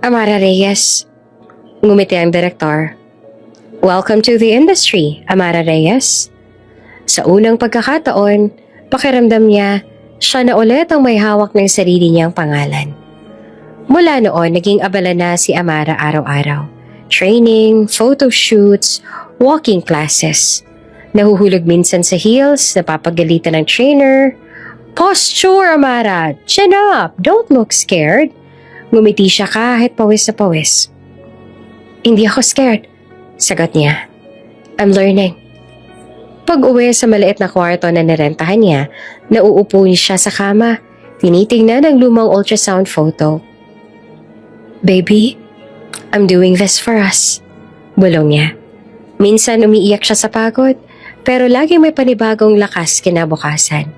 Amara Reyes. Ngumiti ang direktor. Welcome to the industry, Amara Reyes. Sa unang pagkakataon, pakiramdam niya, siya na ulit ang may hawak ng sarili niyang pangalan. Mula noon, naging abala na si Amara araw-araw. Training, photo shoots, walking classes. Nahuhulog minsan sa heels, napapagalitan ng trainer. Posture, Amara! Chin up! Don't look scared. Ngumiti siya kahit pawis na pawis. Hindi ako scared, sagot niya. I'm learning. Pag-uwi sa maliit na kwarto na nirentahan niya, nauupo siya sa kama, tinitingnan ang lumang ultrasound photo. Baby, I'm doing this for us. Bulong niya. Minsan umiiyak siya sa pagod, pero laging may panibagong lakas kinabukasan.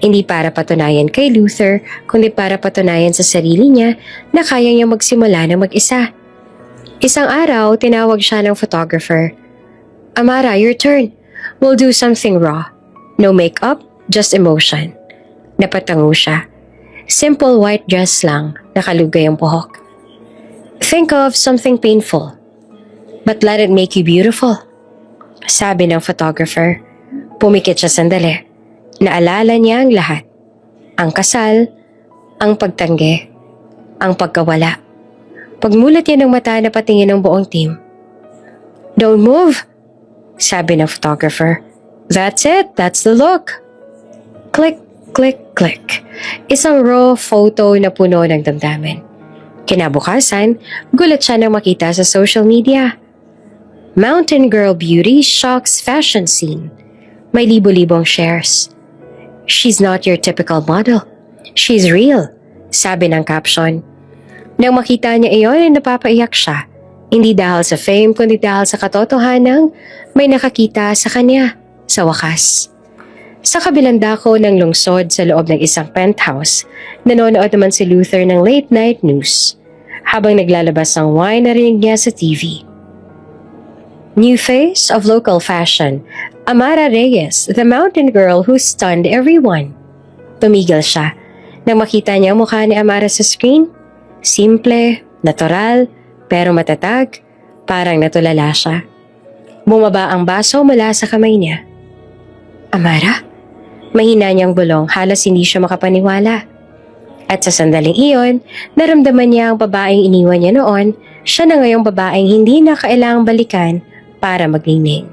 Hindi para patunayan kay Luther, kundi para patunayan sa sarili niya na kaya niyang magsimula ng mag-isa. Isang araw, tinawag siya ng photographer. Amara, your turn. We'll do something raw. No makeup, just emotion. Napatango siya. Simple white dress lang, nakalugay ang buhok. Think of something painful, but let it make you beautiful. Sabi ng photographer. Pumikit siya sandali. Naalala niya ang lahat. Ang kasal, ang pagtanggi, ang pagkawala. Pagmulat niya ng mata na patingin ng buong team. Don't move, sabi ng photographer. That's it, that's the look. Click, click, click. Isang raw photo na puno ng damdamin. Kinabukasan, gulat siya nang makita sa social media. Mountain Girl Beauty shocks fashion scene. May libo-libong shares. She's not your typical model. She's real, sabi ng caption. Nang makita niya iyon ay napapaiyak siya. Hindi dahil sa fame kundi dahil sa katotohanang may nakakita sa kanya sa wakas. Sa kabilang dako ng lungsod sa loob ng isang penthouse, nanonood naman si Luther ng late night news. Habang naglalabas ng wine, narinig niya sa TV. New face of local fashion, Amara Reyes, the mountain girl who stunned everyone. Tumigil siya nang makita niya ang mukha ni Amara sa screen. Simple, natural, pero matatag, parang natulala siya. Bumaba ang baso mula sa kamay niya. Amara? Mahina niyang bulong, halos hindi siya makapaniwala. At sa sandaling iyon, naramdaman niya ang babaeng iniwan niya noon, siya na ngayong babaeng hindi na kailangang balikan para magningning.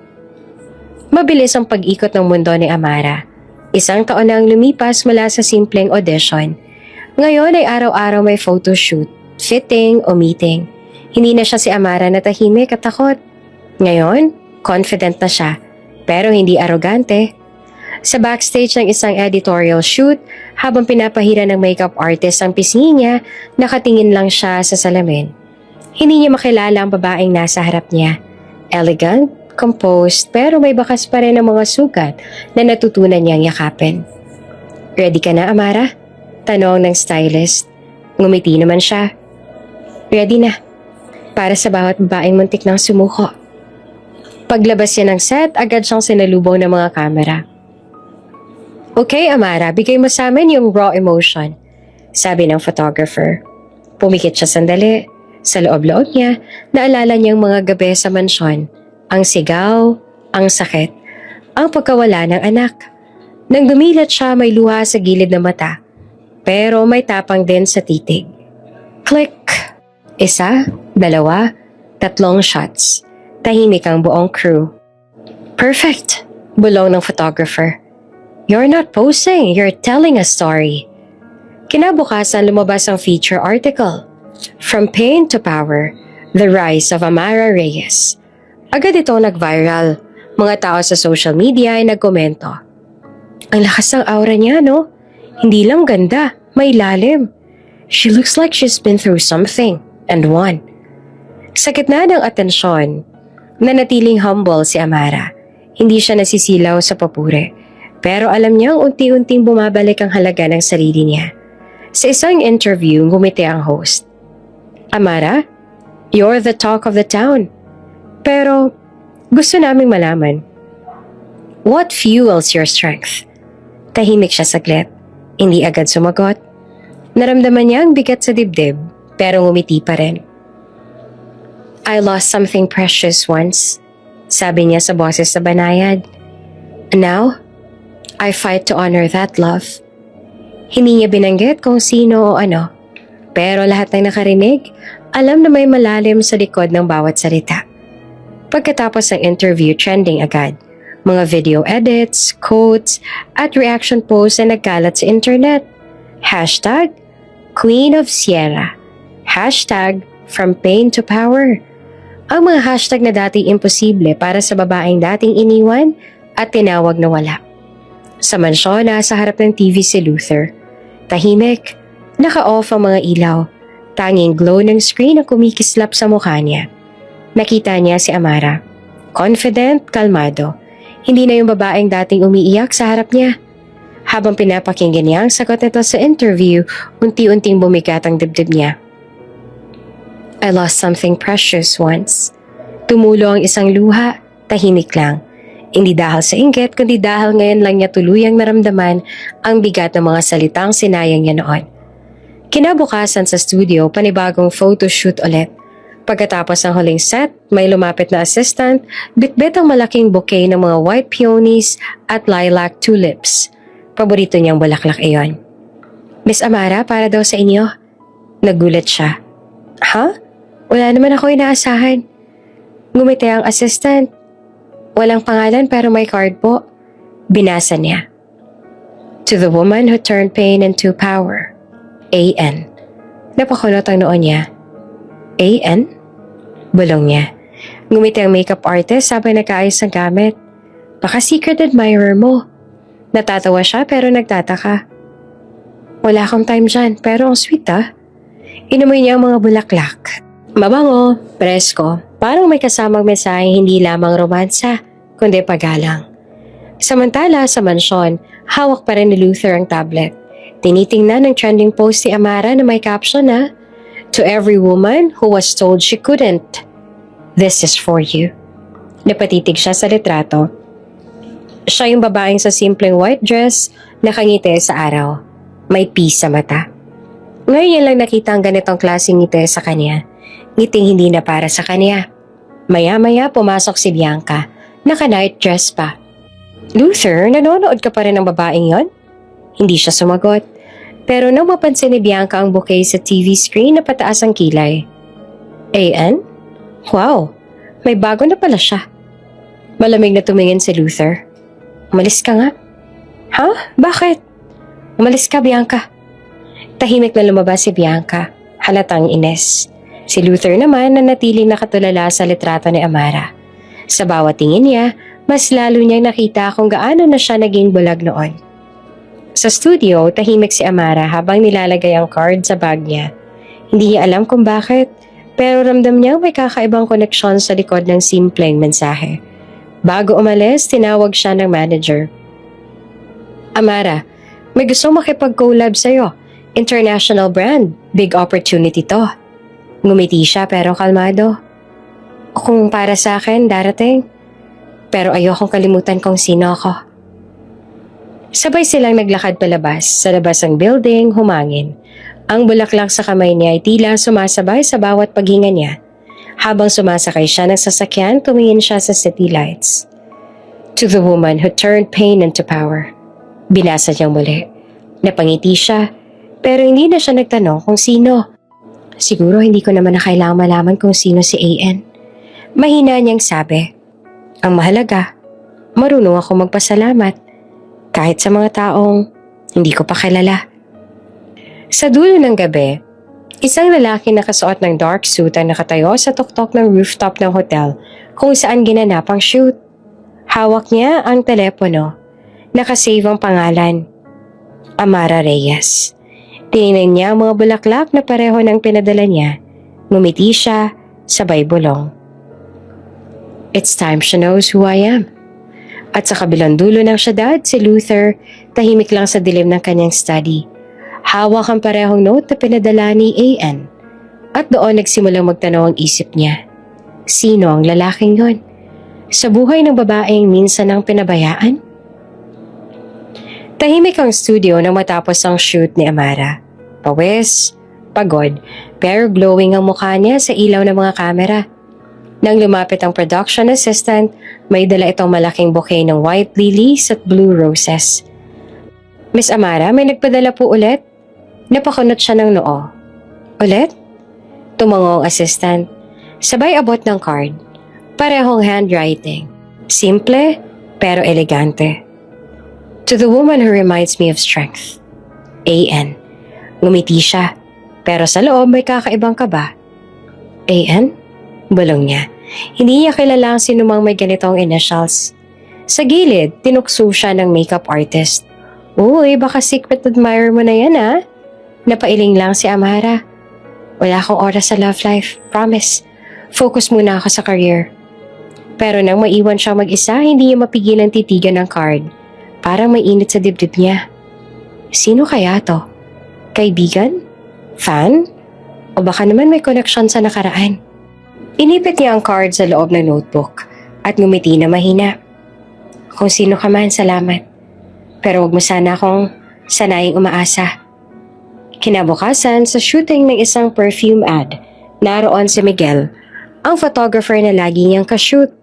Mabilis ang pag-ikot ng mundo ni Amara. Isang taon na ang lumipas mula sa simpleng audition. Ngayon ay araw-araw may photoshoot, fitting o meeting. Hindi na siya si Amara na tahimik at takot. Ngayon, confident na siya, pero hindi arogante. Sa backstage ng isang editorial shoot, habang pinapahira ng makeup artist ang pisngi niya, nakatingin lang siya sa salamin. Hindi niya makilala ang babaeng nasa harap niya. Elegant, composed, pero may bakas pa rin ng mga sugat na natutunan niyang yakapin. Ready ka na, Amara? Tanong ng stylist. Ngumiti naman siya. Ready na. Para sa bawat babaeng muntik ng sumuko. Paglabas niya ng set, agad siyang sinalubong ng mga kamera. Okay, Amara, bigay mo sa amin yung raw emotion, sabi ng photographer. Pumikit siya sandali. Sa loob-loob niya, naalala niyang mga gabi sa mansyon. Ang sigaw, ang sakit, ang pagkawala ng anak. Nang dumilat siya, may luha sa gilid ng mata. Pero may tapang din sa titig. Click! Isa, dalawa, tatlong shots. Tahimik ang buong crew. Perfect! Bulong ng photographer. You're not posing, you're telling a story. Kinabukasan lumabas ang feature article. From Pain to Power, The Rise of Amara Reyes. Agad ito nag-viral. Mga tao sa social media ay nagkomento. Ang lakas ng aura niya, no? Hindi lang ganda, may lalim. She looks like she's been through something and won. Sa gitna ng atensyon, nanatiling humble si Amara. Hindi siya nasisilaw sa papuri. Pero alam niyang unti-unting bumabalik ang halaga ng sarili niya. Sa isang interview, ngumiti ang host. Amara, you're the talk of the town. Pero gusto naming malaman, what fuels your strength? Tahimik siya saglit. Hindi agad sumagot. Naramdaman niya ang bigat sa dibdib, pero ngumiti pa rin. I lost something precious once, sabi niya sa boses sa banayad. Now, I fight to honor that love. Hindi niya binanggit kung sino o ano, pero lahat ng nakarinig, alam na may malalim sa likod ng bawat salita. Pagkatapos ng interview, trending agad. Mga video edits, quotes, at reaction posts na nagkalat sa internet. Hashtag Queen of Sierra. Hashtag From Pain to Power. Ang mga hashtag na dating imposible para sa babaeng dating iniwan at tinawag na wala. Sa mansyon, nasa harap ng TV si Luther. Tahimik, naka-off ang mga ilaw. Tanging glow ng screen ang kumikislap sa mukha niya. Nakita niya si Amara. Confident, kalmado. Hindi na yung babaeng dating umiiyak sa harap niya. Habang pinapakinggan niya ang sagot nito sa interview, unti-unting bumigat ang dibdib niya. I lost something precious once. Tumulo ang isang luha, tahimik lang. Hindi dahil sa inggit, kundi dahil ngayon lang niya tuluyang naramdaman ang bigat ng mga salitang sinayang niya noon. Kinabukasan sa studio, panibagong photoshoot ulit. Pagkatapos ng huling set, may lumapit na assistant, bitbit ang malaking bouquet ng mga white peonies at lilac tulips. Paborito niyang bulaklak iyon. Miss Amara, para daw sa inyo. Nagulat siya. Ha? Wala naman ako inaasahan. Ngumiti ang assistant. Walang pangalan pero may card po. Binasa niya. To the woman who turned pain into power. A.N. Napakunot ang noon niya. A.N.? Bulong niya. Ngumiti ang makeup artist habang nag-aayos ng gamit. Baka secret admirer mo. Natatawa siya pero nagtataka. Wala akong time dyan pero ang sweet ah. Inamoy niya ang mga bulaklak. Mabango, presko, parang may kasamang mensahe hindi lamang romansa, kundi paggalang. Samantala sa mansyon, hawak pa rin ni Luther ang tablet. Tinitingnan ng trending post si Amara na may caption na, To every woman who was told she couldn't, this is for you. Napatitig siya sa litrato. Siya yung babaeng sa simpleng white dress, nakangiti sa araw. May peace sa mata. Ngayon yan lang nakita ang ganitong klaseng ngiti sa kanya. Ngiting hindi na para sa kanya. Maya-maya pumasok si Bianca, naka-night dress pa. Luther, nanonood ka pa rin ng babaeng yon? Hindi siya sumagot. Pero nang mapansin ni Bianca ang bouquet sa TV screen na pataas ang kilay. A.N.? Wow, may bago na pala siya. Malamig na tumingin si Luther. Umalis ka nga. Ha? Bakit? Umalis ka, Bianca. Tahimik na lumabas si Bianca. Halatang ines. Si Luther naman nanatiling nakatulala sa litrato ni Amara. Sa bawat tingin niya, mas lalo niyang nakita kung gaano na siya naging bulag noon. Sa studio, tahimik si Amara habang nilalagay ang card sa bag niya. Hindi niya alam kung bakit, pero ramdam niyang may kakaibang koneksyon sa likod ng simpleng mensahe. Bago umalis, tinawag siya ng manager. Amara, may gusto makipag-collab sa'yo. International brand, big opportunity to. Ngumiti siya pero kalmado. Kung para sa akin, darating. Pero ayokong kalimutan kung sino ako. Sabay silang naglakad palabas. Sa labas ng building, humangin. Ang bulaklak sa kamay niya ay tila sumasabay sa bawat paghinga niya. Habang sumasakay siya ng sasakyan, tumingin siya sa city lights. To the woman who turned pain into power. Binasa niyang muli. Napangiti siya, pero hindi na siya nagtanong kung sino. Siguro hindi ko naman na kailangang malaman kung sino si A.N. Mahina niyang sabi. Ang mahalaga, marunong ako magpasalamat. Kahit sa mga taong hindi ko pa kilala. Sa dulo ng gabi, isang lalaki nakasuot ng dark suit ang nakatayo sa tuktok ng rooftop ng hotel kung saan ginanap ang shoot. Hawak niya ang telepono. Nakasave ang pangalan. Amara Reyes. Tinignan niya ang mga bulaklak na pareho ng pinadala niya. Ngumiti siya, sabay bulong. It's time she knows who I am. At sa kabilang dulo ng syudad, si Luther, tahimik lang sa dilim ng kanyang study. Hawak ang parehong note na pinadala ni A.N. At doon nagsimulang magtanaw ang isip niya. Sino ang lalaking yon? Sa buhay ng babaeng minsan ang pinabayaan? Tahimik ang studio nang matapos ang shoot ni Amara. Pawis, pagod, pero glowing ang mukha niya sa ilaw ng mga kamera. Nang lumapit ang production assistant, may dala itong malaking bouquet ng white lilies at blue roses. Miss Amara, may nagpadala po ulit? Napakunot siya ng noo. Ulit? Tumango ang assistant. Sabay abot ng card. Parehong handwriting. Simple, pero elegante. To the woman who reminds me of strength. A.N. Ngumiti siya, pero sa loob may kakaibang kaba. A.N.? Bulong niya. Hindi niya kilala ang sinumang may ganitong initials. Sa gilid, tinukso siya ng makeup artist. Uy, baka secret admirer mo na yan ah. Napailing lang si Amara. Wala akong oras sa love life, promise. Focus muna ako sa career. Pero nang maiwan siya mag-isa, hindi niya mapigilan titigan ng card. Parang may init sa dibdib niya. Sino kaya to? Kaibigan? Fan? O baka naman may connection sa nakaraan? Inipit niya ang card sa loob ng notebook at ngumiti na mahina. Kung sino ka man, salamat. Pero wag mo sana akong sanaying umaasa. Kinabukasan sa shooting ng isang perfume ad, naroon si Miguel, ang photographer na lagi niyang kashoot.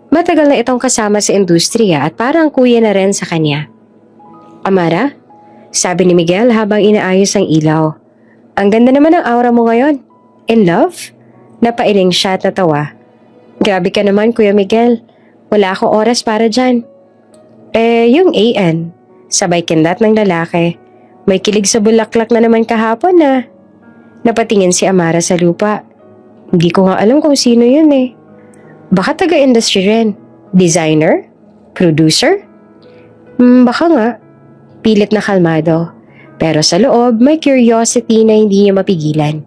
Matagal na itong kasama sa industriya at parang kuya na rin sa kanya. Amara? Sabi ni Miguel habang inaayos ang ilaw. Ang ganda naman ng aura mo ngayon. In love? Napailing siya at natawa. Grabe ka naman, Kuya Miguel. Wala akong oras para dyan. Yung A.N. Sabay kindat ng lalaki. May kilig sa bulaklak na naman kahapon na. Napatingin si Amara sa lupa. Hindi ko nga alam kung sino yun eh. Baka taga-industry rin. Designer? Producer? Baka nga. Pilit na kalmado. Pero sa loob, may curiosity na hindi niya mapigilan.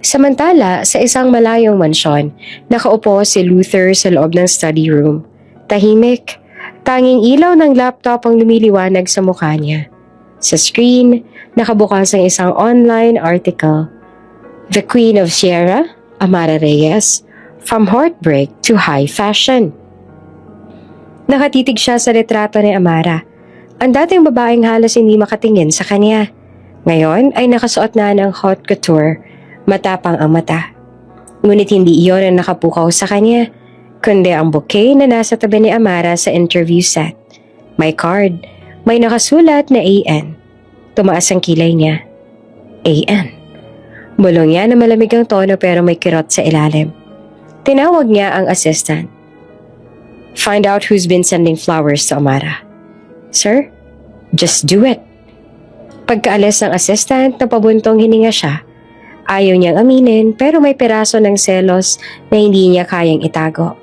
Samantala, sa isang malayong mansyon, nakaupo si Luther sa loob ng study room. Tahimik, tanging ilaw ng laptop ang lumiliwanag sa mukha niya. Sa screen, nakabukas ang isang online article. The Queen of Sierra, Amara Reyes, From Heartbreak to High Fashion. Nakatitig siya sa retrato ni Amara. Ang dating babaeng halos hindi makatingin sa kanya. Ngayon ay nakasuot na ng haute couture. Matapang ang mata. Ngunit hindi iyon ang nakapukaw sa kanya, kundi ang bouquet na nasa tabi ni Amara sa interview set. May card, may nakasulat na A.N. Tumaas ang kilay niya. A.N. Bulong niya na malamig ang tono pero may kirot sa ilalim. Tinawag niya ang assistant. Find out who's been sending flowers to Amara. Sir, just do it. Pagkaalis ng assistant, napabuntong hininga siya. Ayaw niyang aminin pero may peraso ng selos na hindi niya kayang itago.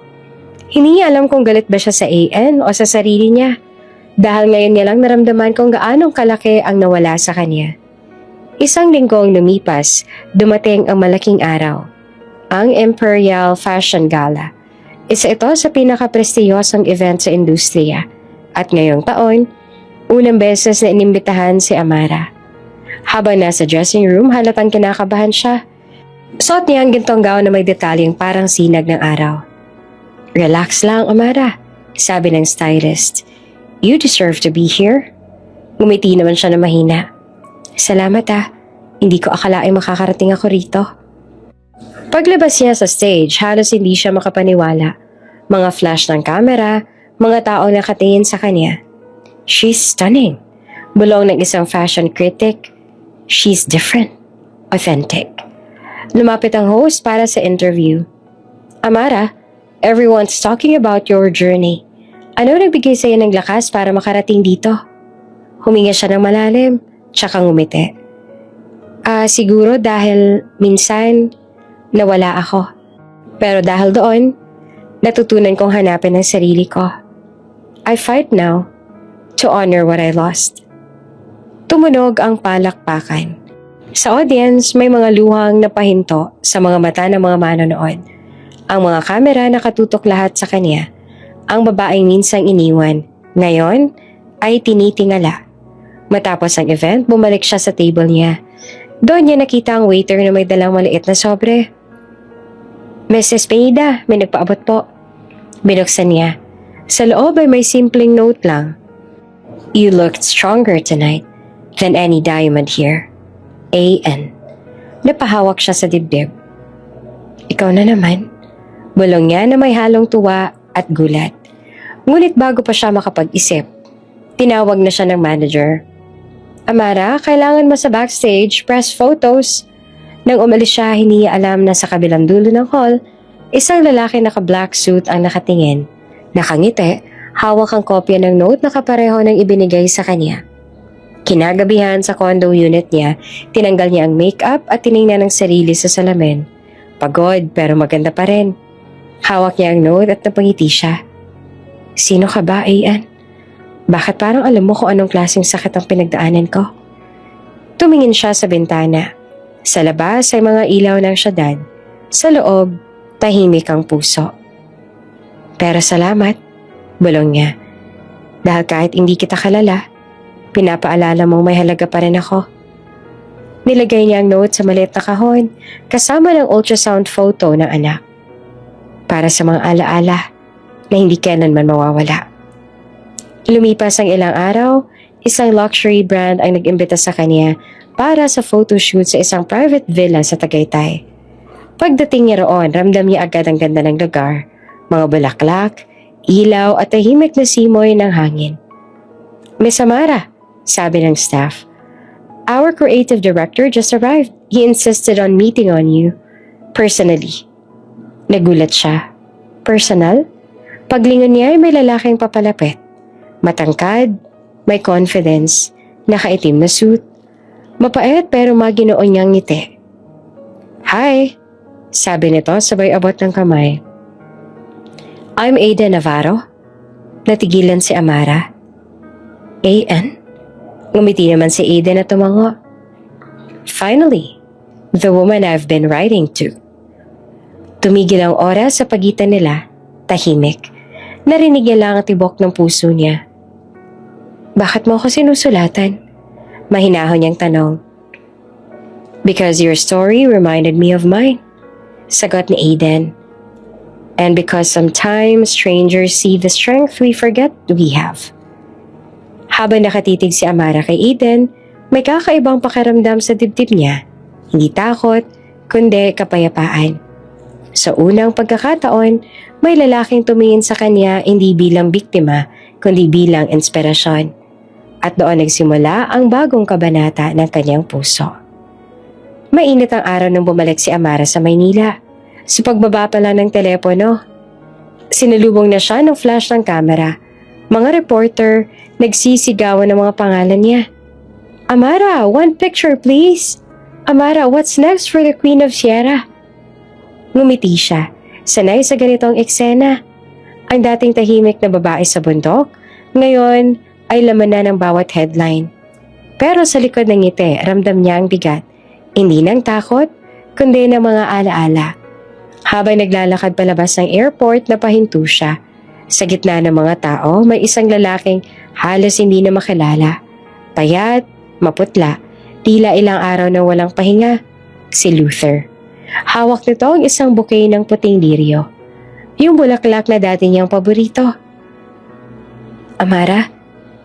Hindi niya alam kung galit ba siya sa A.N. o sa sarili niya dahil ngayon niya lang naramdaman kung gaanong kalaki ang nawala sa kanya. Isang linggong lumipas, dumating ang malaking araw. Ang Imperial Fashion Gala. Isa ito sa pinaka-prestiyosong event sa industriya at ngayong taon, unang beses na inimbitahan si Amara. Habang nasa dressing room, halatang kinakabahan siya. Suot niya ang gintong gown na may detalyeng parang sinag ng araw. Relax lang, Amara, sabi ng stylist. You deserve to be here. Ngumiti naman siya na mahina. Salamat ah, hindi ko akalaing makakarating ako rito. Paglabas niya sa stage, halos hindi siya makapaniwala. Mga flash ng camera, mga taong nakatingin sa kanya. She's stunning. Bulong ng isang fashion critic. She's different. Authentic. Lumapit ang host para sa interview. Amara, everyone's talking about your journey. Ano nagbigay sa'yo ng lakas para makarating dito? Huminga siya ng malalim, tsaka ngumiti. Siguro dahil minsan nawala ako. Pero dahil doon, natutunan kong hanapin ang sarili ko. I fight now to honor what I lost. Tumunog ang palakpakan. Sa audience, may mga luhang napahinto sa mga mata ng mga manonood. Ang mga kamera nakatutok lahat sa kanya. Ang babaeng minsang iniwan, ngayon ay tinitingala. Matapos ang event, bumalik siya sa table niya. Doon niya nakita ang waiter na may dalang maliit na sobre. Mrs. Pineda, may nagpaabot po. Binuksan niya. Sa loob ay may simpleng note lang. You looked stronger tonight than any diamond here. A.N. Napahawak siya sa dibdib. Ikaw na naman. Bulong niya na may halong tuwa at gulat. Ngunit bago pa siya makapag-isip, tinawag na siya ng manager. Amara, kailangan mo sa backstage, press photos. Nang umalis siya, hindi niya alam na sa kabilang dulo ng hall, Isang lalaki naka-black suit ang nakatingin. Nakangiti, hawak ang kopya ng note na kapareho ng ibinigay sa kanya. Kinagabihan sa condo unit niya, tinanggal niya ang makeup at tiningnan ang sarili sa salamin. Pagod pero maganda pa rin. Hawak niya ang note at napangiti siya. Sino ka ba, Ian? Bakit parang alam mo kung anong klaseng sakit ang pinagdaanan ko? Tumingin siya sa bintana. Sa labas ay mga ilaw ng syudad. Sa loob, tahimik ang puso. Pero salamat, bulong niya. Dahil kahit hindi kita kalala, pinapaalala mong may halaga pa rin ako. Nilagay niya ang note sa maliit na kahon, kasama ng ultrasound photo ng anak. Para sa mga alaala na hindi kailanman mawawala. Lumipas ang ilang araw, isang luxury brand ang nag-imbita sa kanya para sa photoshoot sa isang private villa sa Tagaytay. Pagdating niya roon, ramdam niya agad ang ganda ng lugar, mga bulaklak, ilaw at tahimik na simoy ng hangin. Miss Amara, sabi ng staff. Our creative director just arrived. He insisted on meeting on you. Personally. Nagulat siya. Personal? Paglingon niya ay may lalaking papalapit. Matangkad, may confidence, nakaitim na suit. Mapait pero maginoon niyang ngiti. Hi, sabi nito sabay abot ng kamay. I'm Aiden Navarro. Natigilan si Amara. Aiden? Ngumiti naman si Aiden at tumango. Finally, the woman I've been writing to. Tumigil ang oras sa pagitan nila, tahimik. Narinig niya lang ang tibok ng puso niya. Bakit mo ako sinusulatan? Mahinahon niyang tanong. Because your story reminded me of mine, sagot ni Aiden. And because sometimes strangers see the strength we forget we have. Habang nakatitig si Amara kay Aiden, may kakaibang pakiramdam sa dibdib niya. Hindi takot, kundi kapayapaan. Sa unang pagkakataon, may lalaking tumingin sa kanya hindi bilang biktima, kundi bilang inspirasyon. At doon nagsimula ang bagong kabanata ng kanyang puso. Mainit ang araw nang bumalik si Amara sa Maynila. Sa pagbaba pa lang ng telepono, sinalubong na siya ng flash ng kamera. Mga reporter, nagsisigawan ng mga pangalan niya. Amara, one picture please! Amara, what's next for the Queen of Sierra? Ngumiti siya, sanay sa ganitong eksena. Ang dating tahimik na babae sa bundok, ngayon ay laman na ng bawat headline. Pero sa likod ng ngiti, ramdam niya ang bigat. Hindi ng takot, kundi ng mga alaala. Habang naglalakad palabas ng airport, napahinto siya. Sa gitna ng mga tao, may isang lalaking halos hindi na makilala. Payat, maputla, tila ilang araw na walang pahinga. Si Luther. Hawak nito ang isang bouquet ng puting lirio. Yung bulaklak na dati niyang paborito. Amara,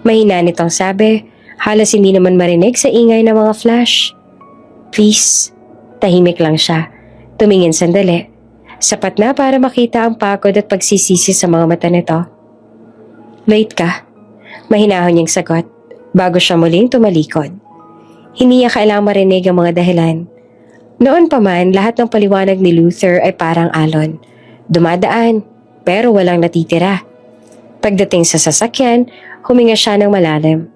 mahina nitong sabi, halos hindi naman marinig sa ingay ng mga flash. Please, tahimik lang siya. Tumingin sandali. Sapat na para makita ang pagod at pagsisisi sa mga mata nito. Late ka? Mahinahon niyang sagot bago siya muling tumalikod. Hindi niya kailangang marinig ang mga dahilan. Noon pa man, lahat ng paliwanag ni Luther ay parang alon. Dumadaan, pero walang natitira. Pagdating sa sasakyan, huminga siya ng malalim.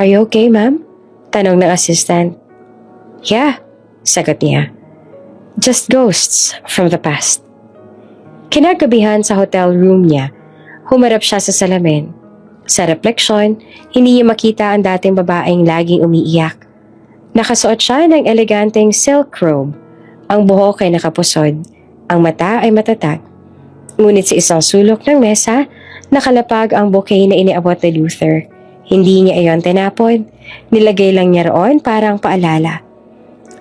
Are you okay, ma'am? Tanong ng assistant. Yeah, sagot niya. Just ghosts from the past. Kinagabihan sa hotel room niya, humarap siya sa salamin. Sa refleksyon, hindi niya makita ang dating babaeng laging umiiyak. Nakasuot siya ng eleganteng silk robe. Ang buhok ay nakapusod. Ang mata ay matatag. Ngunit sa isang sulok ng mesa, nakalapag ang bouquet na iniabot ni Luther. Hindi niya iyon tinapon. Nilagay lang niya roon parang paalala.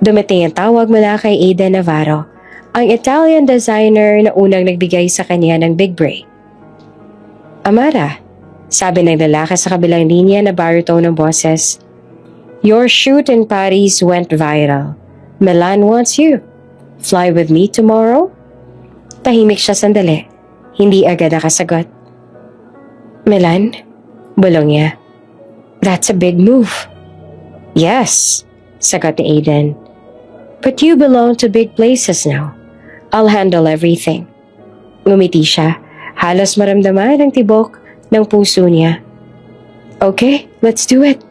Dumating ang tawag mula kay Aiden Navarro, ang Italian designer na unang nagbigay sa kanya ng big break. Amara, sabi ng lalaki sa kabilang linya na baritone ng boses, your shoot in Paris went viral. Milan wants you. Fly with me tomorrow? Tahimik siya sandali. Hindi agad nakasagot. Milan? Bulong niya. That's a big move. Yes, sagot ni Aiden. But you belong to big places now. I'll handle everything. Ngumiti siya. Halos maramdaman ang tibok ng puso niya. Okay, let's do it.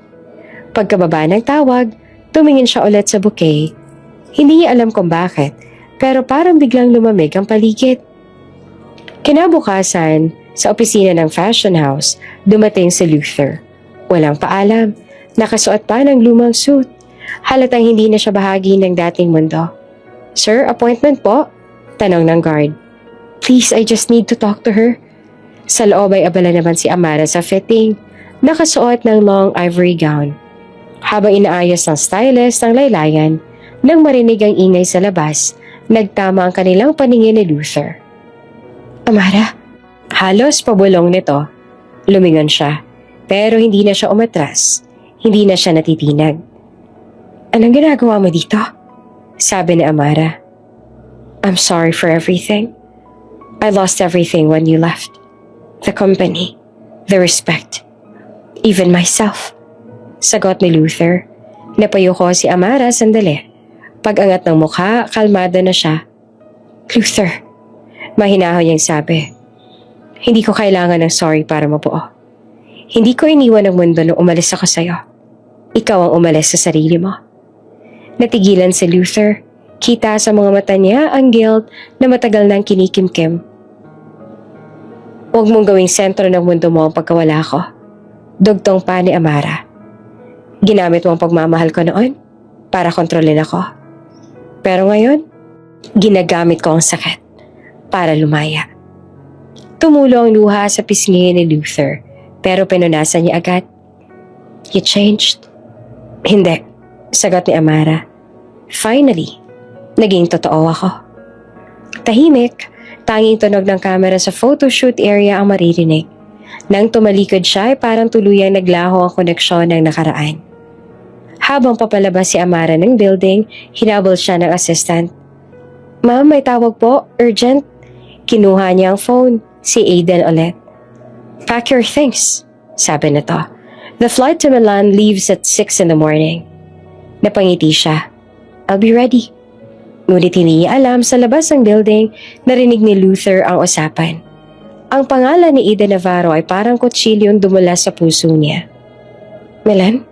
Pagkababa ng tawag, tumingin siya ulit sa bouquet. Hindi niya alam kung bakit, pero parang biglang lumamig ang paligid. Kinabukasan, sa opisina ng fashion house, dumating si Luther. Walang paalam, nakasuot pa ng lumang suit. Halatang hindi na siya bahagi ng dating mundo. Sir, appointment po? Tanong ng guard. Please, I just need to talk to her. Sa loob ay abala naman si Amara sa fitting, nakasuot ng long ivory gown. Habang inaayos ng stylist ang laylayan, nang marinig ang ingay sa labas, nagtama ang kanilang paningin ni Luther. Amara, halos pabulong nito. Lumingon siya, pero hindi na siya umatras. Hindi na siya natitinag. Anong ginagawa mo dito? Sabi ni Amara. I'm sorry for everything. I lost everything when you left. The company, the respect, even myself. Sagot ni Luther. Napayuko si Amara sandali. Pag-angat ng mukha, kalmado na siya. Luther, mahinaho niyang sabi. Hindi ko kailangan ng sorry para mabuo. Hindi ko iniwan ang mundo nung umalis ako sa'yo. Ikaw ang umalis sa sarili mo. Natigilan si Luther. Kita sa mga mata niya ang guilt na matagal nang kinikimkim. Huwag mong gawing sentro ng mundo mo ang pagkawala ko. Dugtong pa ni Amara. Ginamit mo ang pagmamahal ko noon para kontrolin ako. Pero ngayon, ginagamit ko ang sakit para lumaya. Tumulo ang luha sa pisngi ni Luther, pero pinunasan niya agad. You changed? Hindi, sagot ni Amara. Finally, naging totoo ako. Tahimik, tanging tunog ng kamera sa photoshoot area ang maririnig. Nang tumalikod siya ay parang tuluyang naglaho ang koneksyon ng nakaraan. Habang papalabas si Amara ng building, hinabol siya ng assistant. Ma'am, may tawag po, urgent. Kinuha niya ang phone, si Aiden ulit. Pack your things, sabi nito. The flight to Milan leaves at 6 in the morning. Napangiti siya. I'll be ready. Ngunit hindi niya alam sa labas ng building, narinig ni Luther ang usapan. Ang pangalan ni Eden Navarro ay parang kutsilyong dumula sa puso niya. Milan?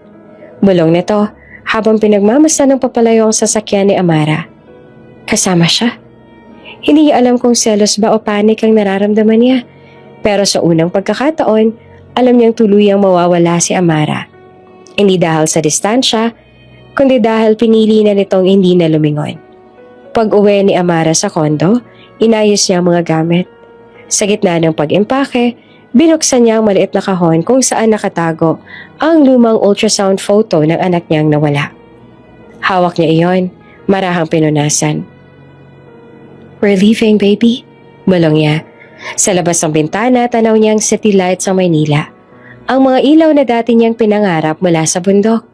Bulong nito habang pinagmamasdan ng papalayo ang sasakyan ni Amara. Kasama siya. Hindi niya alam kung selos ba o panik ang nararamdaman niya. Pero sa unang pagkakataon, alam niyang tuluyang mawawala si Amara. Hindi dahil sa distansya, kundi dahil pinili na nitong hindi na lumingon. Pag-uwi ni Amara sa kondo, inayos niya ang mga gamit. Sa gitna ng pag-impake, binuksan niya ang maliit na kahon kung saan nakatago ang lumang ultrasound photo ng anak niyang nawala. Hawak niya iyon, marahang pinunasan. We're leaving, baby. Bulong niya. Sa labas ng bintana, tanaw niya ang city lights sa Maynila. Ang mga ilaw na dati niyang pinangarap mula sa bundok.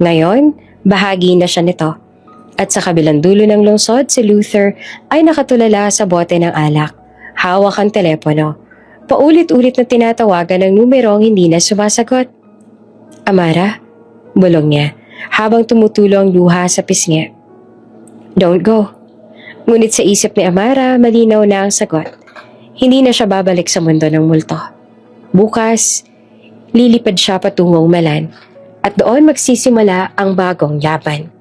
Ngayon, bahagi na siya nito. At sa kabilang dulo ng lungsod, si Luther ay nakatulala sa bote ng alak. Hawak ang telepono. Paulit-ulit na tinatawagan ng numerong hindi na sumasagot. Amara? Bulong niya, habang tumutulo ang luha sa pisngi. Don't go. Ngunit sa isip ni Amara, malinaw na ang sagot. Hindi na siya babalik sa mundo ng multo. Bukas, lilipad siya patungong Milan at doon magsisimula ang bagong laban.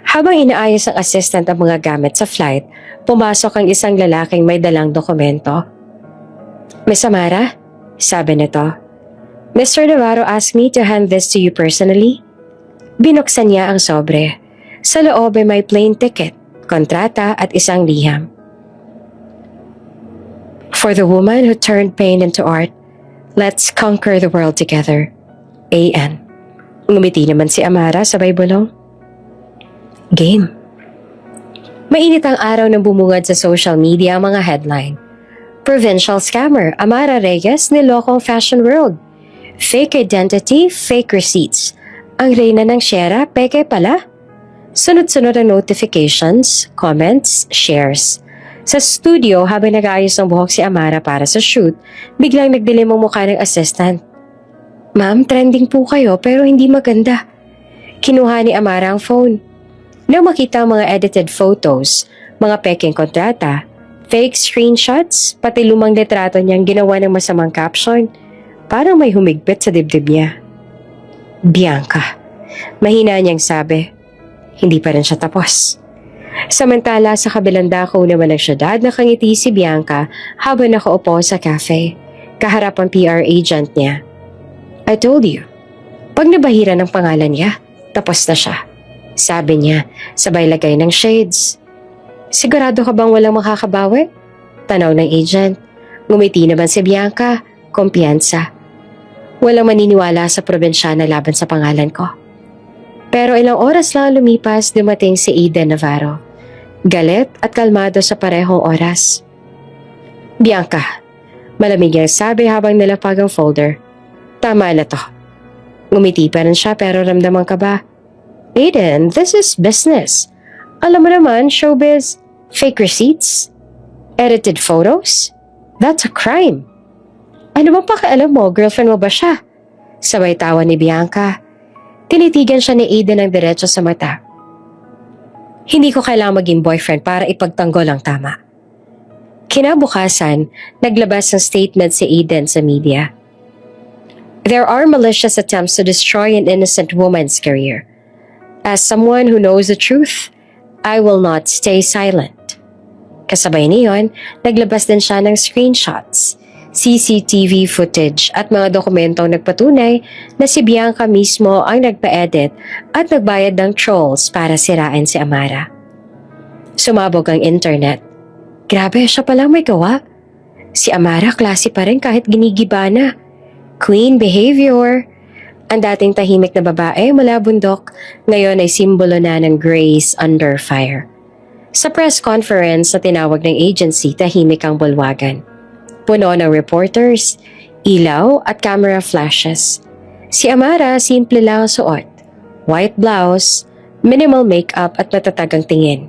Habang inaayos ang assistant ang mga gamit sa flight, pumasok ang isang lalaking may dalang dokumento. Miss Amara, sabi nito, Mr. Navarro asked me to hand this to you personally. Binuksan niya ang sobre. Sa loob ay may plane ticket, kontrata at isang liham. For the woman who turned pain into art, let's conquer the world together. A.N. Ngumiti naman si Amara sabay bulong. Game. Mainit ang araw ng bumungad sa social media ang mga headline. Provincial scammer Amara Reyes niloko ang fashion world. Fake identity, fake receipts. Ang reyna ng Sierra, peke pala. Sunod-sunod ang notifications, comments, shares. Sa studio, habang nag-aayos ng buhok si Amara para sa shoot, biglang nagdilim ang mukha ng assistant. Ma'am, trending po kayo pero hindi maganda. Kinuha ni Amara ang phone. Nang makita ang mga edited photos, Mga peking kontrata, fake screenshots, pati lumang litrato niyang ginawa ng masamang caption. Parang may humigpit sa dibdib niya. Bianca. Mahina niyang sabi. Hindi pa rin siya tapos. Samantala sa kabilang dako naman ng syudad nakangiti si Bianca habang nakaupo sa cafe, kaharap ang PR agent niya. I told you, pag nabahira ng pangalan niya, tapos na siya. Sabi niya, sabay lagay ng shades. Sigurado ka bang walang makakabawi? Tanaw ng agent. Ngumiti naman si Bianca, kumpiyansa. Walang maniniwala sa probinsyana laban sa pangalan ko. Pero ilang oras lang lumipas, dumating si Eden Navarro. Galit at kalmado sa parehong oras. Bianca, malamig ang sabi habang nilapag ang folder. Tama na to. Ngumiti pa rin siya pero ramdaman ka ba? Eden, this is business. Alam mo naman, showbiz, fake receipts, edited photos, that's a crime. Ano bang pakialam mo, girlfriend mo ba siya? Sabay tawa ni Bianca. Tinitigan siya ni Eden ng diretso sa mata. Hindi ko kailangang maging boyfriend para ipagtanggol ang tama. Kinabukasan, naglabas ng statement si Eden sa media. There are malicious attempts to destroy an innocent woman's career. As someone who knows the truth, I will not stay silent. Kasabay niyon, naglabas din siya ng screenshots, CCTV footage at mga dokumentong nagpatunay na si Bianca mismo ang nagpa-edit at nagbayad ng trolls para sirain si Amara. Sumabog ang internet. Grabe, siya palang may gawa. Si Amara klase pa rin kahit ginigiba na. Queen behavior. Ang dating tahimik na babae mula bundok, ngayon ay simbolo na ng grace under fire. Sa press conference na tinawag ng agency, tahimik ang bulwagan. Puno ng reporters, ilaw at camera flashes. Si Amara simple lang ang suot. White blouse, minimal makeup at matatagang tingin.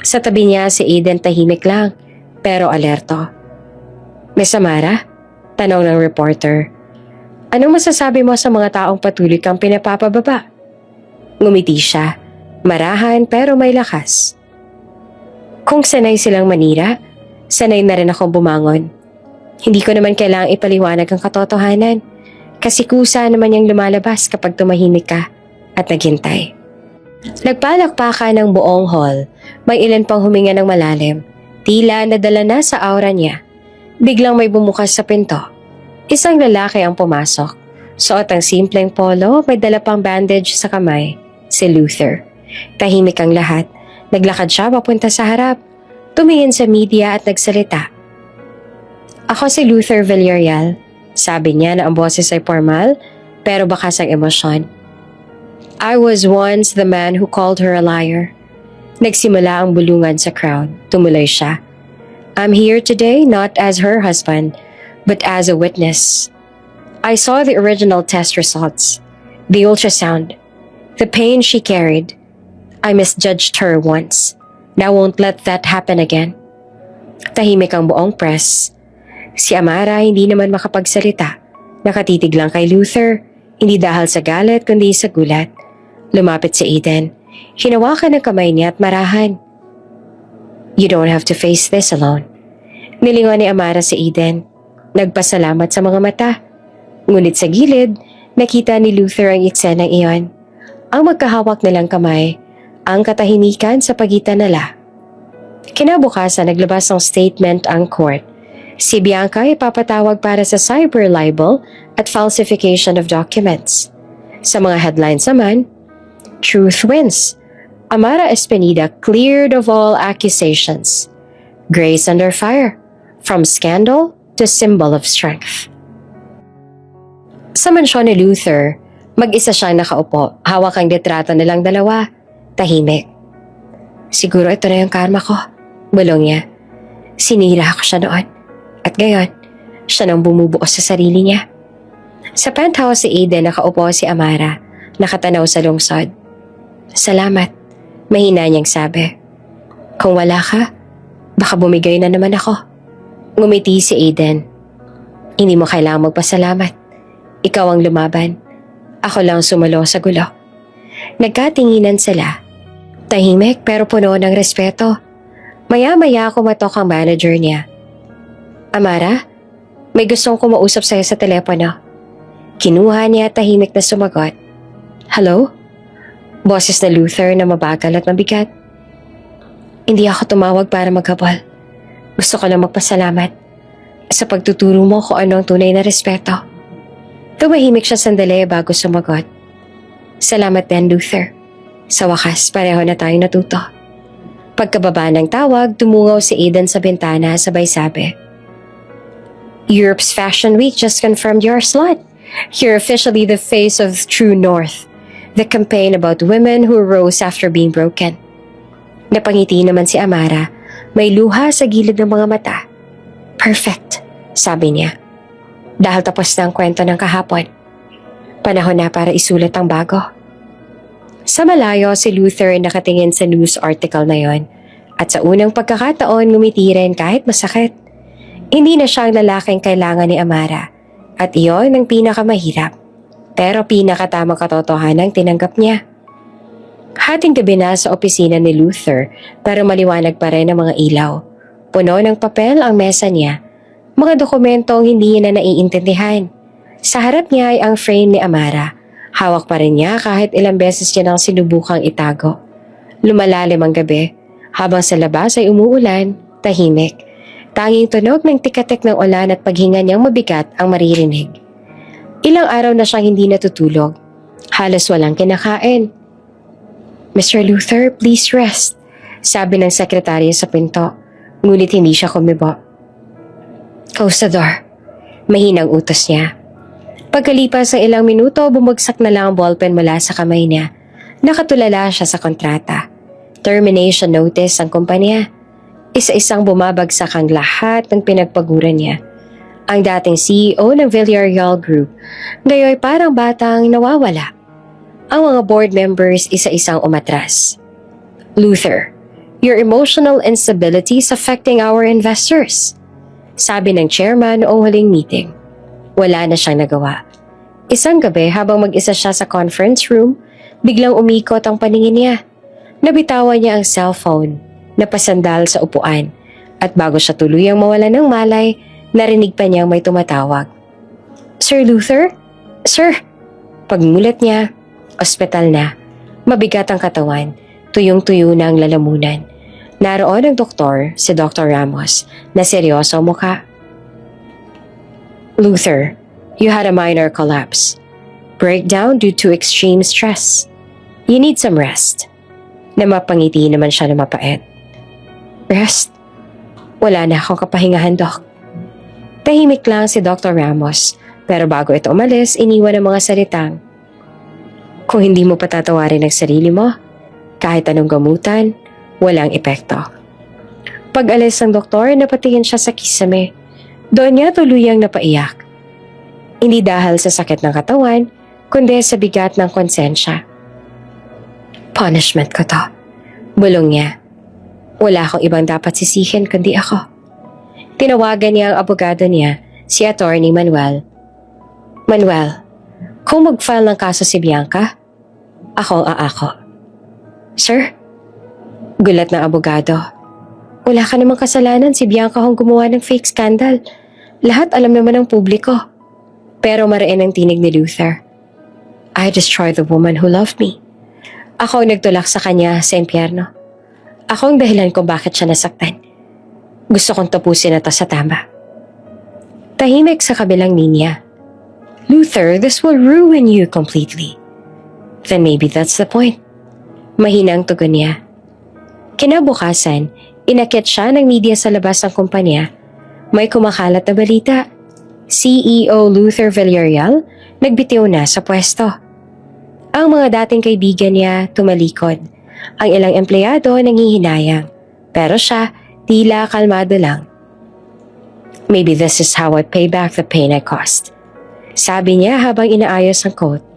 Sa tabi niya si Eden tahimik lang, pero alerto. Miss Amara? Tanong ng reporter. Anong masasabi mo sa mga taong patuloy kang pinapapababa? Ngumiti siya, marahan pero may lakas. Kung sanay silang manira, sanay na rin akong bumangon. Hindi ko naman kailangang ipaliwanag ang katotohanan kasi kusa naman yung lumalabas kapag tumahimik ka at naghintay. Nagpalakpakan ng buong hall, may ilan pang huminga ng malalim, tila nadala na sa aura niya. Biglang may bumukas sa pinto. Isang lalaki ang pumasok. Suot ang simpleng polo, may dala pang bandage sa kamay. Si Luther. Tahimik ang lahat. Naglakad siya papunta sa harap. Tumingin sa media at nagsalita. Ako si Luther Villarreal. Sabi niya na ang boses ay formal, pero bakas ang emosyon. I was once the man who called her a liar. Nagsimula ang bulungan sa crowd. Tumuloy siya. I'm here today not as her husband, but as a witness. I saw the original test results, the ultrasound, the pain she carried. I misjudged her once. Now won't let that happen again. Tahimik ang buong press. Si Amara hindi naman makapagsalita. Nakatitig lang kay Luther, hindi dahil sa galit kundi sa gulat. Lumapit si Eden. Hinawakan ng kamay niya at marahan. You don't have to face this alone. Nilingon ni Amara si Eden. Nagpasalamat sa mga mata. Ngunit sa gilid, nakita ni Luther ang eksenang iyon. Ang magkahawak nilang kamay, ang katahimikan sa pagitan nila. Kinabukasan naglabas ng statement ang court. Si Bianca ay papatawag para sa cyber libel at falsification of documents. Sa mga headlines naman, truth wins. Amara Espineida cleared of all accusations. Grace under fire. From scandal to symbol of strength. Sa mansyon ni Luther, mag-isa siyang nakaupo, hawak ang litrato nilang dalawa, tahimik. Siguro ito na yung karma ko, bulong niya. Sinira ko siya noon, at ngayon, siya nang bumubuos sa sarili niya. Sa penthouse si Eden nakaupo si Amara, nakatanaw sa lungsod. Salamat, mahina niyang sabi. Kung wala ka, baka bumigay na naman ako. Ngumiti si Eden. Hindi mo kailangang magpasalamat. Ikaw ang lumaban. Ako lang sumulo sa gulo. Nagkatinginan sila. Tahimik pero puno ng respeto. Maya-maya kumatok ang manager niya. Amara, may gustong kumausap sa'yo sa telepono. Kinuha niya tahimik na sumagot. Hello? Boses na Luther na mabagal at mabigat. Hindi ako tumawag para maghabol. Gusto ko lang magpasalamat sa pagtuturo mo kung ano ang tunay na respeto. Tumahimik siya sandali bago sumagot. Salamat din, Luther. Sa wakas, pareho na tayong natuto. Pagkababa ng tawag, tumungaw si Aidan sa bintana sabay sabi, Europe's Fashion Week just confirmed your slot. You're officially the face of True North, the campaign about women who rose after being broken. Napangiti naman si Amara, may luha sa gilid ng mga mata. Perfect, sabi niya. Dahil tapos na ang kwento ng kahapon. Panahon na para isulat ang bago. Sa malayo, si Luther nakatingin sa news article na yon at sa unang pagkakataon ngumiti rin kahit masakit. Hindi na siya ang lalaking kailangan ni Amara at iyon ang pinakamahirap pero pinakatamang katotohanan tinanggap niya. Hating gabi na sa opisina ni Luther pero maliwanag pa rin ang mga ilaw. Puno ng papel ang mesa niya, mga dokumentong hindi niya na naiintindihan. Sa harap niya ay ang frame ni Amara. Hawak pa rin niya kahit ilang beses niya nang sinubukang itago. Lumalalim ang gabi, habang sa labas ay umuulan, tahimik. Tanging tunog ng tikatek ng ulan at paghinga niyang mabigat ang maririnig. Ilang araw na siyang hindi natutulog. Halos walang kinakain. Mr. Luther, please rest, sabi ng sekretarya sa pinto, ngunit hindi siya kumibo. Close the door, mahinang utos niya. Pagkalipas ng ilang minuto, bumagsak na lang ang ballpen mula sa kamay niya. Nakatulala siya sa kontrata. Termination notice ang kumpanya. Isa-isang bumabagsak ang lahat ng pinagpaguran niya. Ang dating CEO ng Villarreal Group, ngayon parang batang nawawala. Ang mga board members isa-isang umatras. Luther, your emotional instability is affecting our investors, sabi ng chairman noong huling meeting. Wala na siyang nagawa. Isang gabi habang mag-isa siya sa conference room, biglang umikot ang paningin niya. Nabitawan niya ang cellphone, napasandal sa upuan, at bago siya tuluyang mawala ng malay, narinig pa niyang may tumatawag. Sir Luther? Sir? Pagmulat niya, ospital na. Mabigat ang katawan, tuyong-tuyo na ang lalamunan. Naroon ang doktor, si Dr. Ramos, na seryoso ang mukha. Luther, you had a minor collapse. Breakdown due to extreme stress. You need some rest. Namapangiti naman siya na mapait. Rest? Wala na akong kapahingahan, Doc. Tahimik lang si Dr. Ramos, pero bago ito umalis, iniwan ang mga salitang, kung hindi mo patatawarin ang sarili mo, kahit anong gamutan, walang epekto. Pag-alis ng doktor, napatingin siya sa kisame. Doon niya tuluyang napaiyak. Hindi dahil sa sakit ng katawan, kundi sa bigat ng konsensya. Punishment ko to. Bulong niya. Wala akong ibang dapat sisihin kundi ako. Tinawagan niya ang abogado niya, si Attorney Manuel. Manuel, kung mag-file ng kaso si Bianca, ako ang aako. Sir? Gulat ng abogado. Wala ka namang kasalanan, si Bianca ang gumawa ng fake scandal. Lahat alam naman ng publiko. Pero mariin ang tinig ni Luther. I destroyed the woman who loved me. Ako ang nagtulak sa kanya sa impyerno. Ako ang dahilan kung bakit siya nasaktan. Gusto kong tapusin na to sa tama. Tahimik sa kabilang linya. Luther, this will ruin you completely. Then maybe that's the point. Mahinang tugon niya. Kinabukasan, inakit siya ng media sa labas ng kumpanya. May kumakalat na balita. CEO Luther Villarreal nagbitiw na sa pwesto. Ang mga dating kaibigan niya tumalikod. Ang ilang empleyado nangihinayang. Pero siya, tila kalmado lang. Maybe this is how I pay back the pain I caused. Sabi niya habang inaayos ang coat.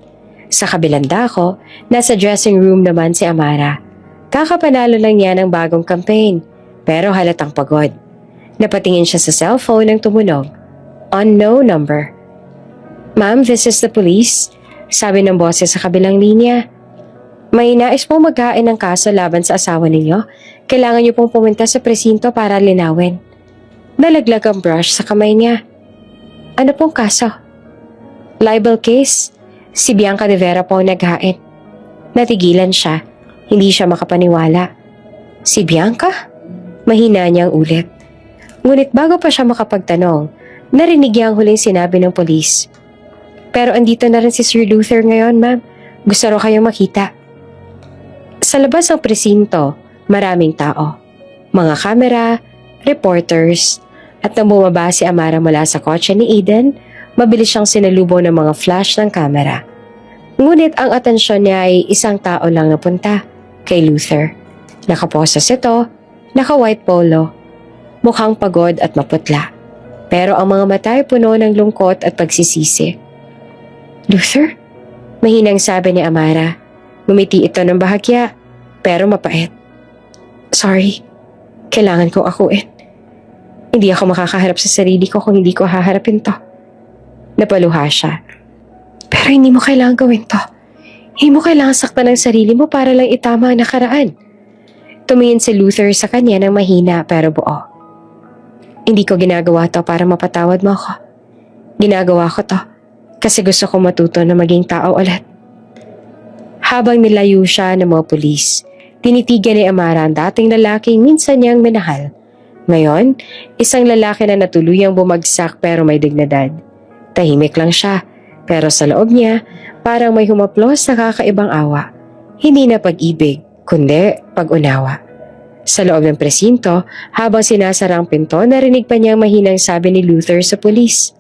Sa kabilang dako, nasa dressing room naman si Amara. Kakapanalo lang niya ng bagong campaign, pero halatang pagod. Napatingin siya sa cellphone nang tumunog. Unknown number. Ma'am, this is the police, sabi ng boses sa kabilang linya. May nais po maghain ng kaso laban sa asawa ninyo, Kailangan niyo pong pumunta sa presinto para linawin. Nalaglag ang brush sa kamay niya. Ano pong kaso? Libel case? Si Bianca de Vera po ang naghain. Natigilan siya. Hindi siya makapaniwala. Si Bianca? Mahina niyang ulit. Ngunit bago pa siya makapagtanong, narinig niya ang huling sinabi ng polis. Pero andito na rin si Sir Luther ngayon, ma'am. Gusto raw kayong makita. Sa labas ng presinto, maraming tao. Mga kamera, reporters, at nang bumaba si Amara mula sa kotse ni Eden, mabilis siyang sinalubong ng mga flash ng kamera. Ngunit ang atensyon niya ay isang tao lang napunta, kay Luther. Nakaposas ito, naka-white polo, mukhang pagod at maputla. Pero ang mga mata ay puno ng lungkot at pagsisisi. Luther? Mahinang sabi ni Amara. Ngumiti ito ng bahagya, pero mapait. Sorry, kailangan kong akuin. Hindi ako makakaharap sa sarili ko kung hindi ko haharapin to. Napaluha siya. Pero hindi mo kailangan gawin to. Hindi mo kailangan saktan ang sarili mo para lang itama ang nakaraan. Tumingin si Luther sa kanya ng mahina pero buo. Hindi ko ginagawa to para mapatawad mo ako. Ginagawa ko to kasi gusto ko matuto na maging tao ulit. Habang nilayo siya ng mga pulis, tinitigan ni Amara ang dating lalaking minsan niyang minahal. Ngayon, isang lalaki na natuluyang bumagsak pero may dignidad. Tahimik lang siya, pero sa loob niya, parang may humaplos na kakaibang awa. Hindi na pag-ibig, kundi pag-unawa. Sa loob ng presinto, habang sinasara ang pinto, narinig pa niyang mahinang sabi ni Luther sa pulis.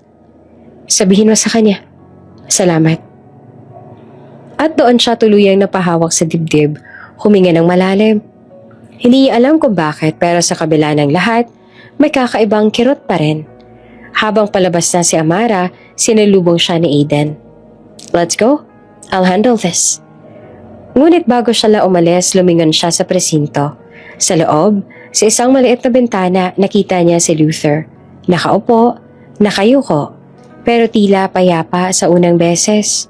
Sabihin mo sa kanya, salamat. At doon siya tuluyang napahawak sa dibdib, huminga ng malalim. Hindi niya alam kung bakit pero sa kabila ng lahat, may kakaibang kirot pa rin. Habang palabas na si Amara, sinalubong siya ni Aiden. Let's go. I'll handle this. Ngunit bago siya la umalis, lumingon siya sa presinto. Sa loob, sa isang maliit na bintana, nakita niya si Luther. Nakaupo, nakayuko, pero tila payapa sa unang beses.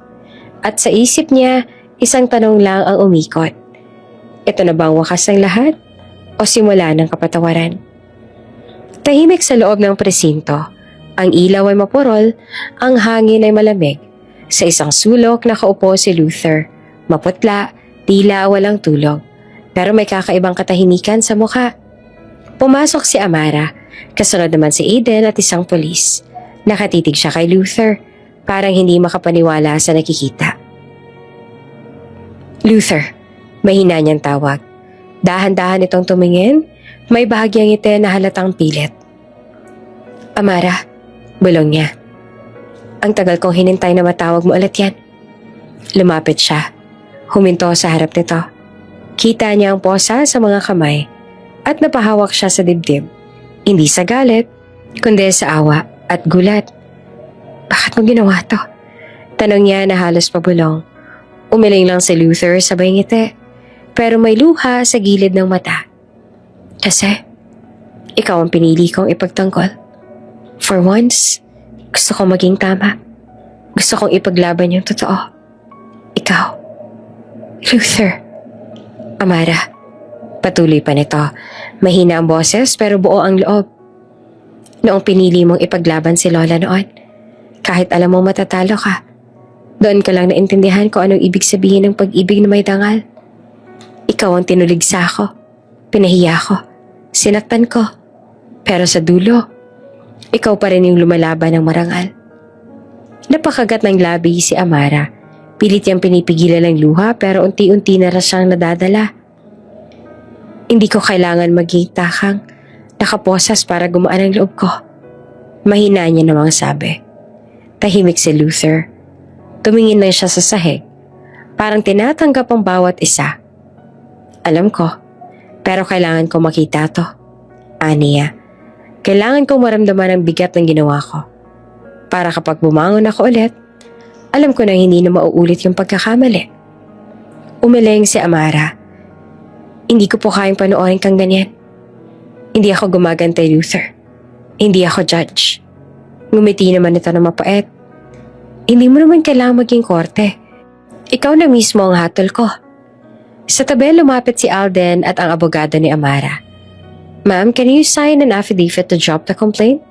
At sa isip niya, isang tanong lang ang umikot. Ito na bang wakas ng lahat? O simula ng kapatawaran? Tahimik sa loob ng presinto. Ang ilaw ay mapurol, ang hangin ay malamig. Sa isang sulok nakaupo si Luther. Maputla, tila walang tulog. Pero may kakaibang katahimikan sa mukha. Pumasok si Amara, kasunod naman si Aiden at isang pulis. Nakatitig siya kay Luther, parang hindi makapaniwala sa nakikita. Luther, mahina niyang tawag. Dahan-dahan itong tumingin, may bahagyang ngiti na halatang pilit. Amara, bulong niya. Ang tagal kong hinintay na matawag mo ulit yan. Lumapit siya. Huminto sa harap nito. Kita niya ang posa sa mga kamay at napahawak siya sa dibdib. Hindi sa galit, kundi sa awa at gulat. Bakit mo ginawa to? Tanong niya na halos pabulong. Umiling lang si Luther sabay ngiti, pero may luha sa gilid ng mata. Kasi, ikaw ang pinili kong ipagtanggol. For once, gusto kong maging tama. Gusto kong ipaglaban yung totoo. Ikaw. Luther. Amara. Patuloy pa nito. Mahina ang boses pero buo ang loob. Noong pinili mong ipaglaban si Lola noon, kahit alam mong matatalo ka, doon ka lang naintindihan ko anong ibig sabihin ng pag-ibig na may dangal. Ikaw ang tinuligsa ko. Pinahiya ko. Sinaktan ko. Pero sa dulo, ikaw pa rin yung lumalaban ng marangal. Napakagat ng labi si Amara. Pilit niyang pinipigilan ng luha pero unti-unti na rin siyang nadadala. Hindi ko kailangan maging takang, nakaposas para gumaan ang loob ko. Mahina niya namang sabi. Tahimik si Luther. Tumingin lang siya sa sahig. Parang tinatanggap ang bawat isa. Alam ko, pero kailangan ko makita to. Aniya, kailangan kong maramdaman ang bigat ng ginawa ko. Para kapag bumangon ako ulit, alam ko na hindi na mauulit yung pagkakamali. Umiling si Amara. Hindi ko po kayang panoorin kang ganyan. Hindi ako gumagantay, Luther. Hindi ako judge. Ngumiti naman ito na mapait. Hindi mo naman kailangang maging korte. Ikaw na mismo ang hatol ko. Sa tabi lumapit si Alden at ang abogado ni Amara. Ma'am, can you sign an affidavit to drop the complaint?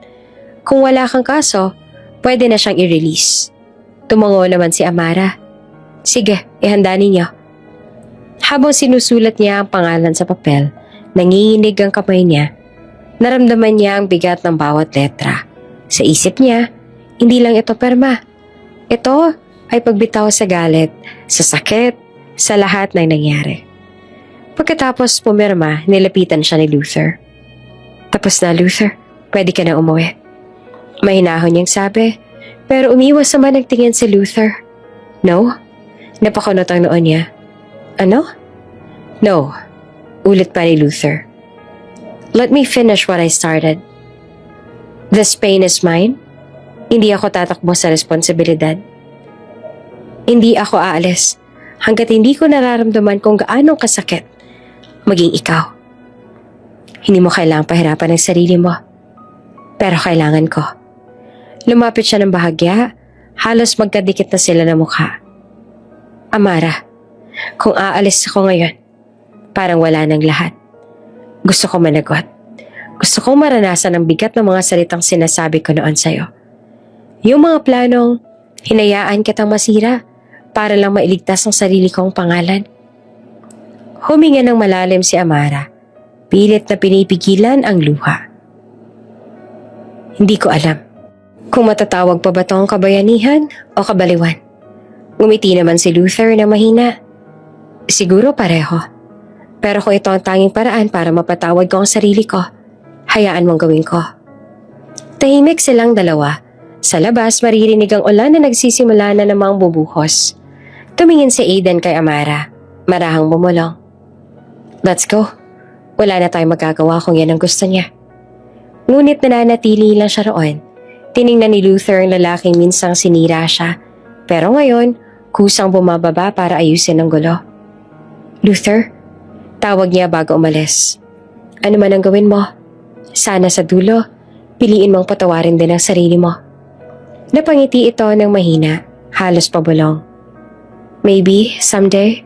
Kung wala kang kaso, pwede na siyang i-release. Tumango naman si Amara. Sige, ihanda ninyo. Habang sinusulat niya ang pangalan sa papel, nanginginig ang kamay niya. Naramdaman niya ang bigat ng bawat letra. Sa isip niya, hindi lang ito perma. Ito ay pagbitaw sa galit, sa sakit, sa lahat ng nangyari. Pagkatapos pumirma, nilapitan siya ni Luther. Tapos na, Luther. Pwede ka na umuwi. Mahinahon niyang sabi, pero umiwas naman ang tingin si Luther. No? Napakunot ang noon niya. Ano? No. Ulit pa ni Luther. Let me finish what I started. This pain is mine. Hindi ako tatakbo sa responsibilidad. Hindi ako aalis hanggat hindi ko nararamdaman kung gaano kasakit maging ikaw. Hindi mo kailangang pahirapan ang sarili mo. Pero kailangan ko. Lumapit siya ng bahagya, halos magkadikit na sila ng mukha. Amara, kung aalis ako ngayon, parang wala nang lahat. Gusto ko managot. Gusto kong maranasan ang bigat ng mga salitang sinasabi ko noon sa'yo. Yung mga planong hinayaan kitang masira para lang mailigtas ang sarili kong pangalan. Huminga ng malalim si Amara. Pilit na pinipigilan ang luha. Hindi ko alam kung matatawag pa ba tong kabayanihan o kabaliwan. Ngumiti naman si Luther na mahina. Siguro pareho. Pero kung ito ang tanging paraan para mapatawad ko ang sarili ko, hayaan mong gawin ko. Tahimik silang dalawa. Sa labas, maririnig ang ulan na nagsisimula na namang bubuhos. Tumingin si Aiden kay Amara. Marahang bumulong. Let's go. Wala na tayong magagawa kung yan ang gusto niya. Ngunit nananatili lang siya roon. Tiningnan ni Luther ang lalaking minsang sinira siya. Pero ngayon, kusang bumababa para ayusin ang gulo. Luther, tawag niya bago umalis. Ano man ang gawin mo, sana sa dulo, piliin mong patawarin din ang sarili mo. Napangiti ito ng mahina, halos pabulong. Maybe, someday,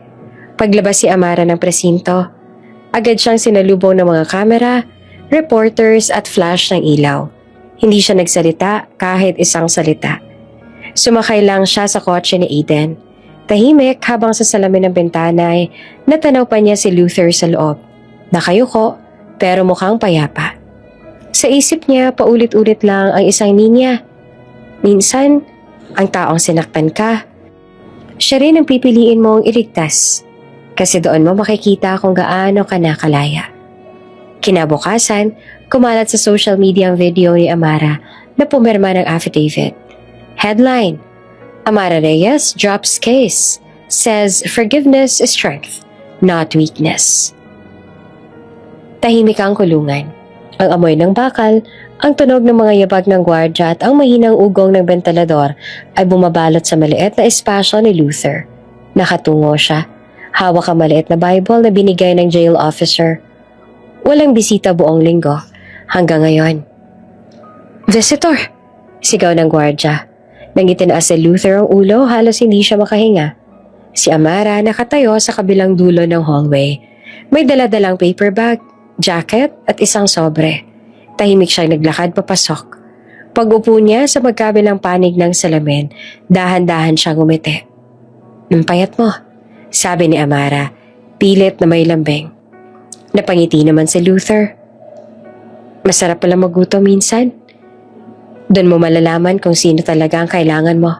paglabas si Amara ng presinto, agad siyang sinalubong ng mga kamera, reporters at flash ng ilaw. Hindi siya nagsalita kahit isang salita. Sumakay lang siya sa kotse ni Aiden. Tahimik habang sa salamin ng bintana ay natanaw pa niya si Luther sa loob. Nakayuko pero mukhang payapa. Sa isip niya paulit-ulit lang ang isang linya. Minsan, ang taong sinaktan ka, siya rin ang pipiliin mong iligtas. Kasi doon mo makikita kung gaano ka nakalaya. Kinabukasan, kumalat sa social media ang video ni Amara na pumirma ng affidavit. Headline, Amara Reyes drops case, says forgiveness is strength, not weakness. Tahimik ang kulungan. Ang amoy ng bakal, ang tunog ng mga yabag ng gwardya at ang mahinang ugong ng bentalador ay bumabalot sa maliit na espasyo ni Luther. Nakatungo siya. Hawak ang maliit na Bible na binigay ng jail officer. Walang bisita buong linggo hanggang ngayon. Visitor! Sigaw ng gwardya. Nang itinaas si Luther ang ulo, halos hindi siya makahinga. Si Amara nakatayo sa kabilang dulo ng hallway. May daladalang paper bag, jacket at isang sobre. Tahimik siyang naglakad papasok. Pag-upo niya sa magkabilang panig ng salamin, dahan-dahan siyang ngumiti. "Ang payat mo," sabi ni Amara, pilit na may lambing. Napangiti naman si Luther. "Masarap pala magutom minsan. Doon mo malalaman kung sino talaga ang kailangan mo."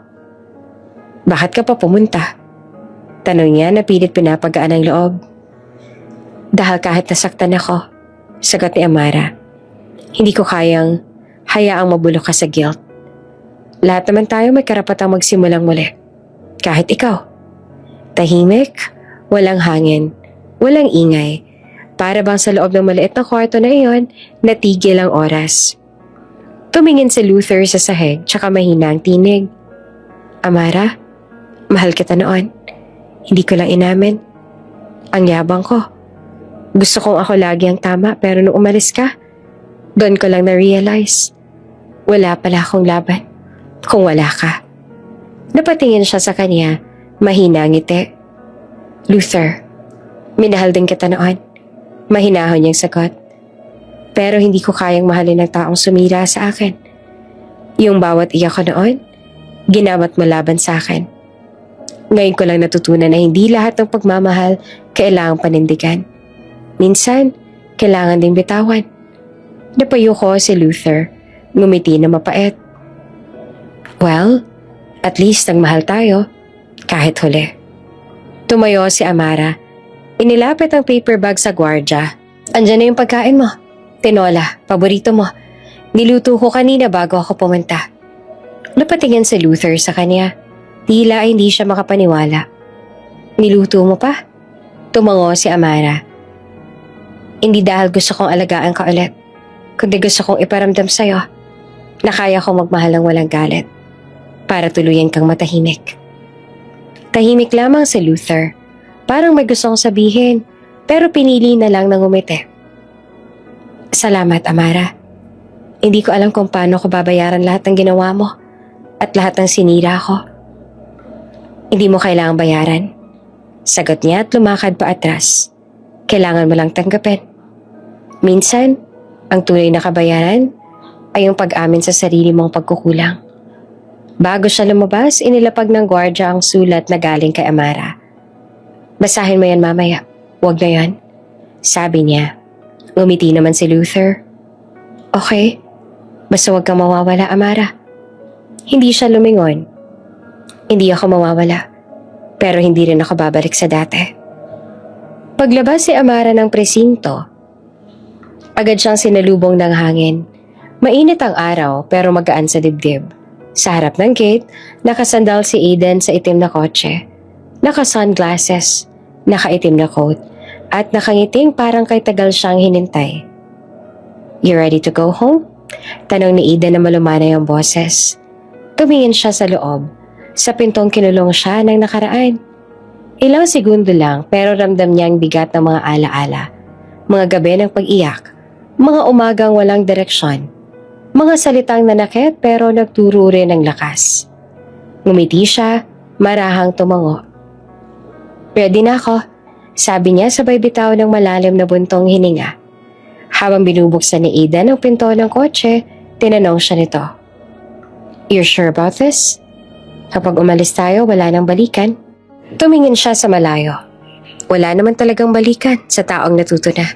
"Bakit ka pa pumunta?" Tanong niya na pilit pinapagaan ang loob. "Dahil kahit nasaktan ako," sagot ni Amara. "Hindi ko kayang hayaang mabulok ka sa guilt. Lahat naman tayo may karapatang magsimulang muli. Kahit ikaw." Tahimik, walang hangin, walang ingay. Para bang sa loob ng maliit na kwarto na iyon, natigil ang oras. Tumingin si Luther sa sahig, tsaka mahina ang tinig. "Amara, mahal kita noon. Hindi ko lang inamin. Ang yabang ko. Gusto kong ako lagi ang tama pero nung umalis ka, doon ko lang na-realize. Wala pala akong laban kung wala ka." Napatingin siya sa kanya, mahina ang ngiti. "Luther, Minahal din kita noon. Mahinahon niyang sagot. Pero hindi ko kayang mahalin ng taong sumira sa akin. Yung bawat iyak ko noon, ginamit mo laban sa akin. Ngayon ko lang natutunan na hindi lahat ng pagmamahal kailangang panindigan. Minsan, kailangan ding bitawan. Napayo ko si Luther, ngumiti na mapait. Well, at least nagmahal tayo, kahit huli. Tumayo si Amara. Inilapit ang paper bag sa gwardya. Andyan na yung pagkain mo. Tinola, paborito mo. Niluto ko kanina bago ako pumunta. Napatingin si Luther sa kanya. Tila ay hindi siya makapaniwala. Niluto mo pa? Tumango si Amara. Hindi dahil gusto kong alagaan ka ulit, kundi gusto kong iparamdam sa'yo na kaya kong magmahal ng walang galit para tuluyan kang matahimik. Tahimik lamang si Luther. Parang may gustong sabihin, pero pinili na lang ng umiti. Salamat, Amara. Hindi ko alam kung paano ko babayaran lahat ng ginawa mo at lahat ng sinira ko. Hindi mo kailangang bayaran. Sagot niya at lumakad pa atras. Kailangan mo lang tanggapin. Minsan, ang tunay na kabayaran ay yung pag-amin sa sarili mong pagkukulang. Bago siya lumabas, inilapag ng gwardya ang sulat na galing kay Amara. Basahin mo yan mamaya. Huwag na yan. Sabi niya. Ngumiti naman si Luther. Okay. Basta huwag kang mawawala, Amara. Hindi siya lumingon. Hindi ako mawawala. Pero hindi rin ako babalik sa dati. Paglabas si Amara ng presinto, agad siyang sinalubong ng hangin. Mainit ang araw pero magaan sa dibdib. Sa harap ng gate, nakasandal si Aiden sa itim na kotse. Naka-sunglasses, nakaitim na coat, at nakangiting parang kay tagal siyang hinintay. You ready to go home? Tanong ni Aiden na malumanay ang boses. Tumingin siya sa loob. Sa pintong kinulong siya ng nakaraan. Ilang segundo lang pero ramdam niya ang bigat ng mga alaala. Mga gabi ng pag-iyak. Mga umagang walang direksyon. Mga salitang nanakit pero nagturo rin ng lakas. Ngumiti siya, marahang tumango. Ready na ako, sabi niya sabay bitaw ng malalim na buntong hininga. Habang binubuksan ni Aiden ang pinto ng kotse, tinanong siya nito. You're sure about this? Kapag umalis tayo, wala nang balikan. Tumingin siya sa malayo. Wala naman talagang balikan sa taong natuto na.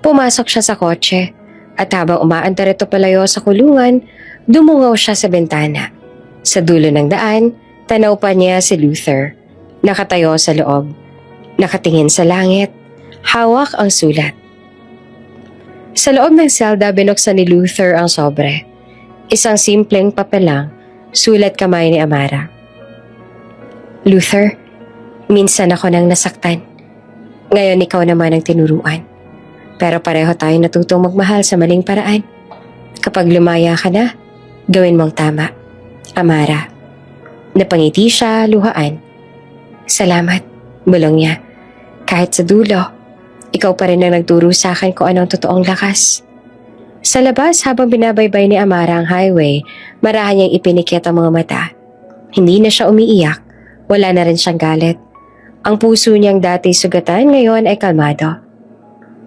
Pumasok siya sa kotse at habang umaandar ito palayo sa kulungan, dumungaw siya sa bintana. Sa dulo ng daan, tanaw pa niya si Luther. Nakatayo sa loob. Nakatingin sa langit. Hawak ang sulat. Sa loob ng selda, binuksan ni Luther ang sobre. Isang simpleng papel lang, sulat kamay ni Amara. Luther, minsan ako nang nasaktan. Ngayon ikaw naman ang tinuruan. Pero pareho tayo natutong magmahal sa maling paraan. Kapag lumaya ka na, gawin mong tama. Amara. Napangiti siya, luhaan. Salamat, bulong niya. Kahit sa dulo, ikaw pa rin ang nagturo sa akin kung anong totoong lakas. Sa labas habang binabaybay ni Amara ang highway, marahan niyang ipinikit ang mga mata. Hindi na siya umiiyak, wala na rin siyang galit. Ang puso niyang dati sugatan ngayon ay kalmado.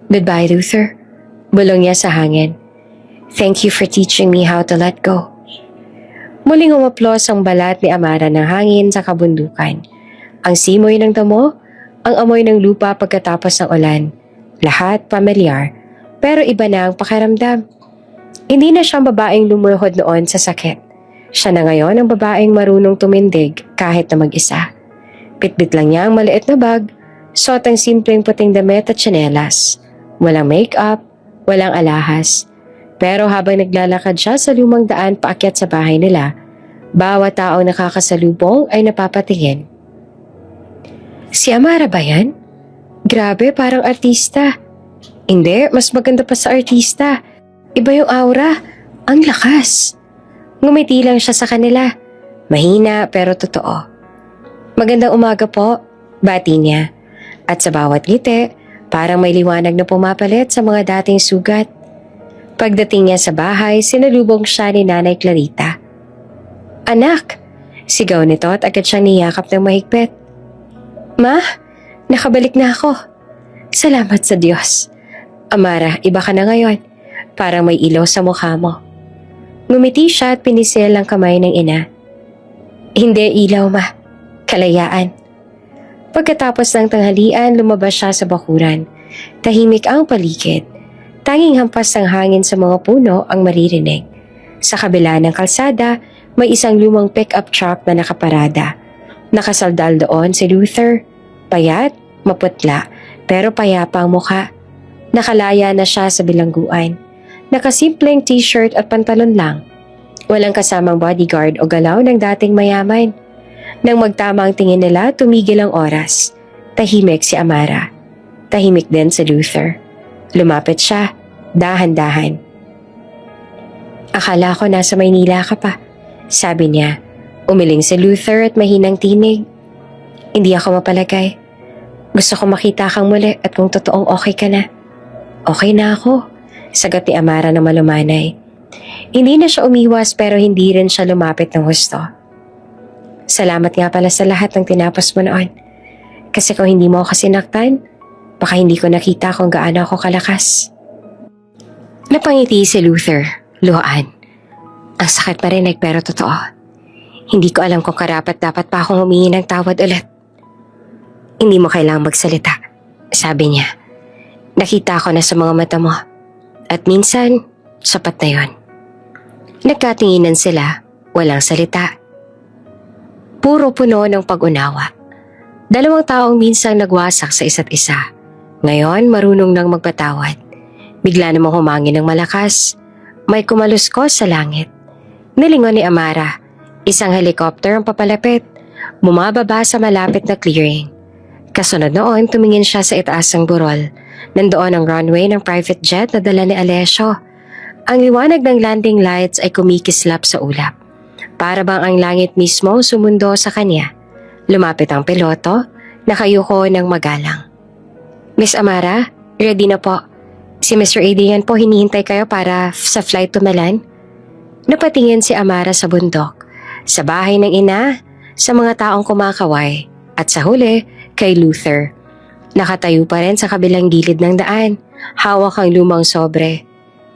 Goodbye, Luther. Bulong niya sa hangin. Thank you for teaching me how to let go. Muling umaplos ang balat ni Amara ng hangin sa kabundukan. Ang simoy ng damo, ang amoy ng lupa pagkatapos ng ulan. Lahat pamilyar, pero iba na ang pakiramdam. Hindi na siyang babaeng lumuhod noon sa sakit. Siya na ngayon ang babaeng marunong tumindig kahit na mag-isa. Bitbit lang niya ang maliit na bag, suot ang simpleng puting damit at tsinelas. Walang make-up, walang alahas. Pero habang naglalakad siya sa lumang daan paakyat sa bahay nila, bawat taong nakakasalubong ay napapatingin. Si Amara ba yan? Grabe, parang artista. Hindi, mas maganda pa sa artista. Iba yung aura. Ang lakas. Ngumiti lang siya sa kanila. Mahina pero totoo. Magandang umaga po, bati niya. At sa bawat ngiti, parang may liwanag na pumapalit sa mga dating sugat. Pagdating niya sa bahay, sinalubong siya ni Nanay Clarita. Anak! Sigaw nito at agad siyang niyakap ng mahigpit. Ma, nakabalik na ako. Salamat sa Diyos. Amara, iba ka na ngayon. Parang may ilaw sa mukha mo. Ngumiti siya at pinisil ang kamay ng ina. Hindi ilaw, ma. Kalayaan. Pagkatapos ng tanghalian, lumabas siya sa bakuran. Tahimik ang paligid. Tanging hampas ng hangin sa mga puno ang maririnig. Sa kabila ng kalsada, may isang lumang pick-up truck na nakaparada. Nakasaldal doon si Luther. Payat, maputla, pero payapa ang mukha. Nakalaya na siya sa bilangguan. Nakasimpleng t-shirt at pantalon lang. Walang kasamang bodyguard o galaw ng dating mayaman. Nang magtama ang tingin nila, tumigil ang oras. Tahimik si Amara. Tahimik din si Luther. Lumapit siya, dahan-dahan. Akala ko nasa Maynila ka pa, sabi niya. Umiling si Luther at mahinang tinig. Hindi ako mapalagay. Gusto ko makita kang muli at kung totoong okay ka na. Okay na ako, sagot ni Amara na malumanay. Hindi na siya umiwas pero hindi rin siya lumapit ng husto. Salamat nga pala sa lahat ng tinapos mo noon. Kasi kung hindi mo ako sinaktan, baka hindi ko nakita kung gaano ako kalakas. Napangiti si Luther, luhaan. Ang sakit marinig pero totoo. Hindi ko alam kung karapat dapat pa akong humingi ng tawad ulit. Hindi mo kailangang magsalita, sabi niya. Nakita ko na sa mga mata mo. At minsan, sapat na yon. Nagkatinginan sila, walang salita. Puro puno ng pag-unawa. Dalawang taong minsang nagwasak sa isa't isa. Ngayon, marunong nang magpatawad. Bigla namang humangin ng malakas. May kumaluskos sa langit. Nilingon ni Amara. Isang helicopter ang papalapit. Bumababa sa malapit na clearing. Kasunod noon, tumingin siya sa itaas ng burol. Nandoon ang runway ng private jet na dala ni Alessio. Ang liwanag ng landing lights ay kumikislap sa ulap. Para bang ang langit mismo sumundo sa kanya. Lumapit ang piloto, nakayuko ng magalang. Miss Amara, ready na po. Si Mr. Adrian po hinihintay kayo para sa flight to Milan. Napatingin si Amara sa bundok, sa bahay ng ina, sa mga taong kumakaway, at sa huli, kay Luther. Nakatayo pa rin sa kabilang gilid ng daan, hawak ang lumang sobre.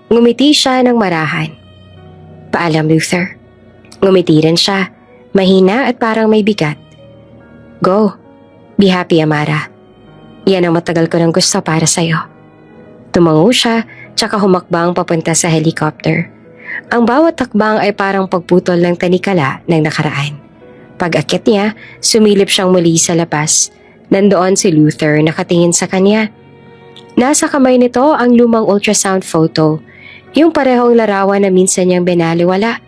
Ngumiti siya ng marahan. Paalam, Luther. Ngumiti rin siya, mahina at parang may bigat. Go. Be happy, Amara. Yan ang matagal ko nang gusto para sa'yo. Tumango siya, tsaka humakbang papunta sa helicopter. Ang bawat takbang ay parang pagputol ng tanikala ng nakaraan. Pag-akyat niya, sumilip siyang muli sa labas. Nandoon si Luther nakatingin sa kanya. Nasa kamay nito ang lumang ultrasound photo, yung parehong larawan na minsan niyang binaliwala.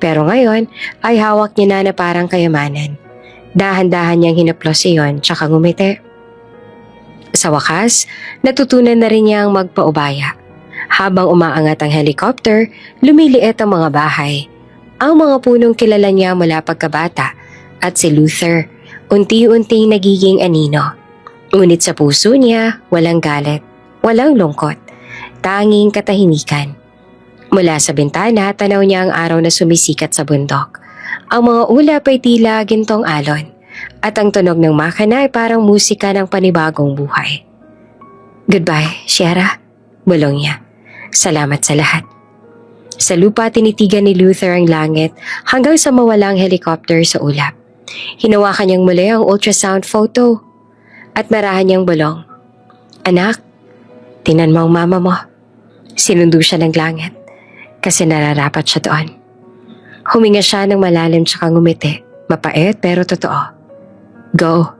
Pero ngayon ay hawak niya na parang kayamanan. Dahan-dahan niyang hinaplos iyon tsaka ngumiti. Sa wakas, natutunan na rin niyang magpaubaya. Habang umaangat ang helicopter, lumiliit ang mga bahay. Ang mga punong kilala niya mula pagkabata at si Luther, unti-unting nagiging anino. Ngunit sa puso niya, walang galit, walang lungkot, tanging katahimikan. Mula sa bintana, tanaw niya ang araw na sumisikat sa bundok. Ang mga ulap ay tila gintong alon, at ang tunog ng makina ay parang musika ng panibagong buhay. Goodbye, Sierra, bulong niya. Salamat sa lahat. Sa lupa, tinitigan ni Luther ang langit hanggang sa mawala ang helicopter sa ulap. Hinawakan niyang muli ang ultrasound photo at narahan niyang bulong. Anak, tinan mo ang mama mo. Sinundo siya ng langit kasi nararapat siya doon. Huminga siya ng malalim tsaka ngumiti. Mapait pero totoo. Go.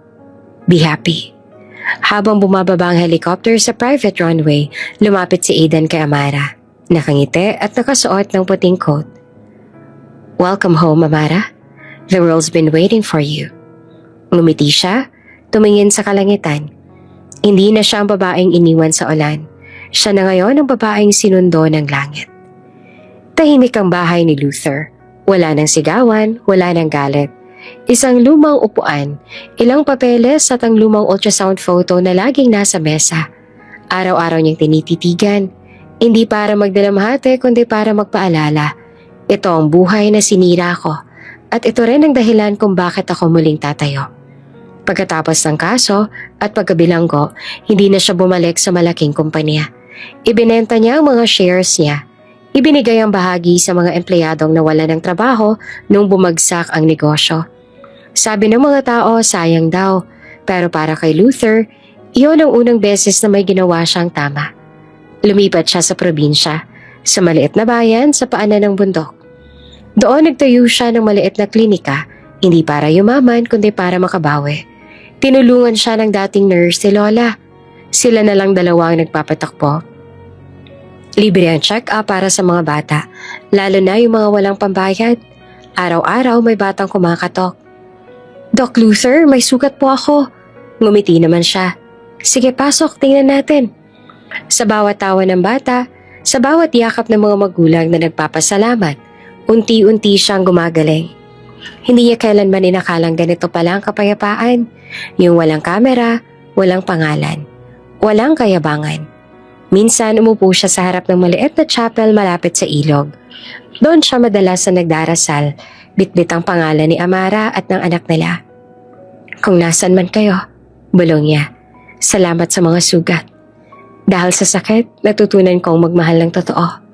Be happy. Habang bumababa ang helicopter sa private runway, lumapit si Aidan kay Amara. Nakangiti at nakasuot ng puting coat. Welcome home, Amara. The world's been waiting for you. Ngumiti siya, tumingin sa kalangitan. Hindi na siya ang babaeng iniwan sa ulan. Siya na ngayon ang babaeng sinundo ng langit. Tahimik ang bahay ni Luther. Wala nang sigawan, wala nang galit. Isang lumang upuan, ilang papeles at ang lumang ultrasound photo na laging nasa mesa. Araw-araw niyang tinititigan. Hindi para magdalamhati kundi para magpaalala. Ito ang buhay na sinira ko at ito rin ang dahilan kung bakit ako muling tatayo. Pagkatapos ng kaso at pagkabilanggo, hindi na siya bumalik sa malaking kumpanya. Ibinenta niya ang mga shares niya. Ibinigay ang bahagi sa mga empleyadong nawalan ng trabaho nung bumagsak ang negosyo. Sabi ng mga tao, sayang daw. Pero para kay Luther, iyon ang unang beses na may ginawa siyang tama. Lumipat siya sa probinsya, sa maliit na bayan sa paanan ng bundok. Doon nagtayo siya ng maliit na klinika, hindi para yumaman kundi para makabawi. Tinulungan siya ng dating nurse si Lola. Sila na lang dalawang nagpapatakbo. Libre ang check-up para sa mga bata, lalo na yung mga walang pambayad. Araw-araw may batang kumakatok. Doc Luther, may sugat po ako. Ngumiti naman siya. Sige, pasok, tingnan natin. Sa bawat tawa ng bata, sa bawat yakap ng mga magulang na nagpapasalamat, unti-unti siyang gumagaling. Hindi niya kailanman inakalang ganito pala ang kapayapaan. Yung walang kamera, walang pangalan, walang kayabangan. Minsan umupo siya sa harap ng maliit na chapel malapit sa ilog. Doon siya madalas na nagdarasal, bitbit ang pangalan ni Amara at ng anak nila. Kung nasan man kayo, bulong niya, salamat sa mga sugat. Dahil sa sakit, natutunan kong magmahal ng totoo.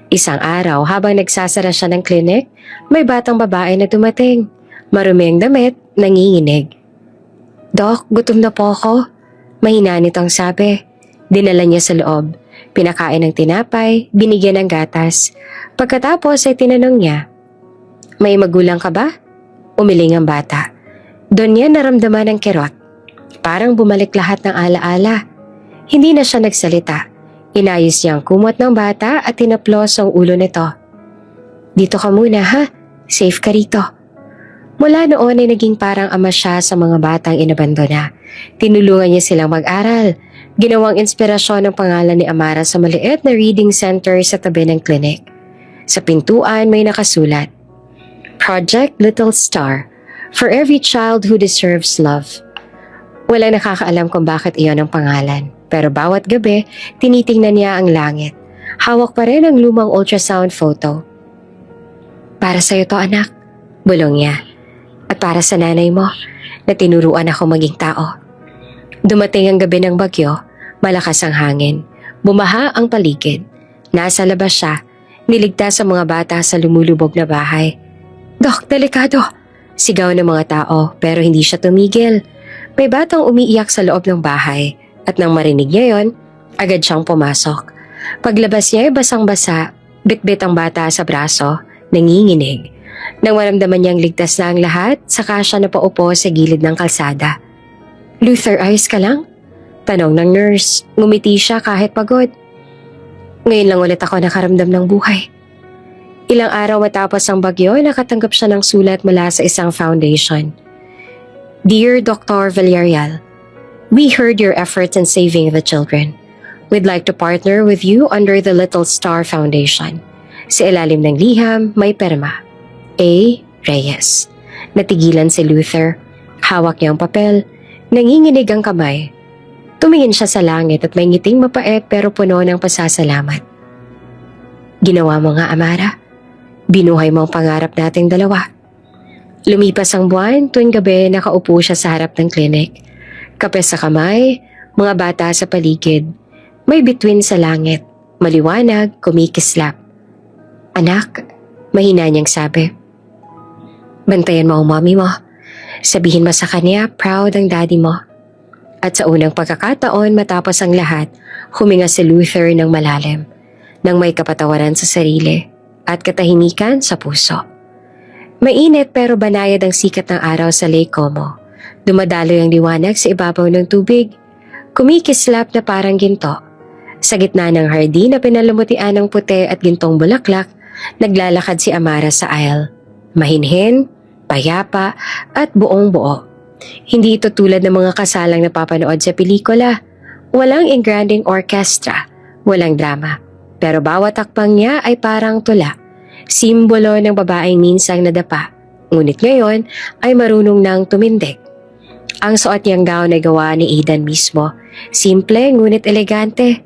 Isang araw habang nagsasara siya ng klinik, may batang babae na dumating. Marumi ang damit, nanginginig. Dok, gutom na po ako. Mahina nitong sabi. Dinala niya sa loob. Pinakain ng tinapay, binigyan ng gatas. Pagkatapos ay tinanong niya, may magulang ka ba? Umiling ang bata. Doon niya naramdaman ang kirot. Parang bumalik lahat ng alaala. Hindi na siya nagsalita. Inayos niya ang kumot ng bata at tinaplos ang ulo nito. Dito ka muna ha, safe ka rito. Mula noon ay naging parang ama siya sa mga batang inabandona. Tinulungan niya silang mag-aral. Ginawang inspirasyon ng pangalan ni Amara sa maliit na reading center sa tabi ng klinik. Sa pintuan may nakasulat, Project Little Star, for every child who deserves love. Walang nakakaalam kung bakit iyon ang pangalan. Pero bawat gabi, tinitingnan niya ang langit. Hawak pa rin ang lumang ultrasound photo. Para sa'yo to anak, bulong niya. At para sa nanay mo, na tinuruan ako maging tao. Dumating ang gabi ng bagyo, malakas ang hangin. Bumaha ang paligid. Nasa labas siya, niligtas sa mga bata sa lumulubog na bahay. Dok, delikado! Sigaw ng mga tao pero hindi siya tumigil. May batang umiiyak sa loob ng bahay. At nang marinig niya yon, agad siyang pumasok. Paglabas niya ay basang-basa, bitbit ang bata sa braso, nanginginig. Nang maramdaman niyang ligtas na ang lahat, saka siya napaupo sa gilid ng kalsada. Luther, ayos ka lang? Tanong ng nurse. Ngumiti siya kahit pagod. Ngayon lang ulit ako nakaramdam ng buhay. Ilang araw matapos ang bagyo, nakatanggap siya ng sulat mula sa isang foundation. Dear Dr. Villarreal, we heard your efforts in saving the children. We'd like to partner with you under the Little Star Foundation. Sa ilalim ng liham, may perma. A. Reyes. Natigilan si Luther. Hawak niya ang papel. Nanginginig ang kamay. Tumingin siya sa langit at may ngiting mapait pero puno ng pasasalamat. Ginawa mo nga, Amara. Binuhay mo ang pangarap nating dalawa. Lumipas ang buwan, tuwing gabi nakaupo siya sa harap ng klinik. Kape sa kamay, mga bata sa paligid. May bituin sa langit, maliwanag, kumikislap. Anak, mahina niyang sabi. Bantayan mo ang mommy mo. Sabihin mo sa kanya, proud ang daddy mo. At sa unang pagkakataon matapos ang lahat, huminga si Luther ng malalim, nang may kapatawaran sa sarili at katahimikan sa puso. Mainit pero banayad ang sikat ng araw sa Lake Como. Dumadaloy ang liwanag sa ibabaw ng tubig. Kumikislap na parang ginto. Sa gitna ng hardin na pinalumutian ng puti at gintong bulaklak, naglalakad si Amara sa aisle. Mahinhin, payapa, at buong buo. Hindi ito tulad ng mga kasalang napapanood sa pelikula. Walang engranding orchestra, walang drama. Pero bawat takpang niya ay parang tula. Simbolo ng babaeng minsang nadapa. Ngunit ngayon ay marunong nang tumindig. Ang suot niyang gown ay gawa ni Aidan mismo. Simple ngunit elegante.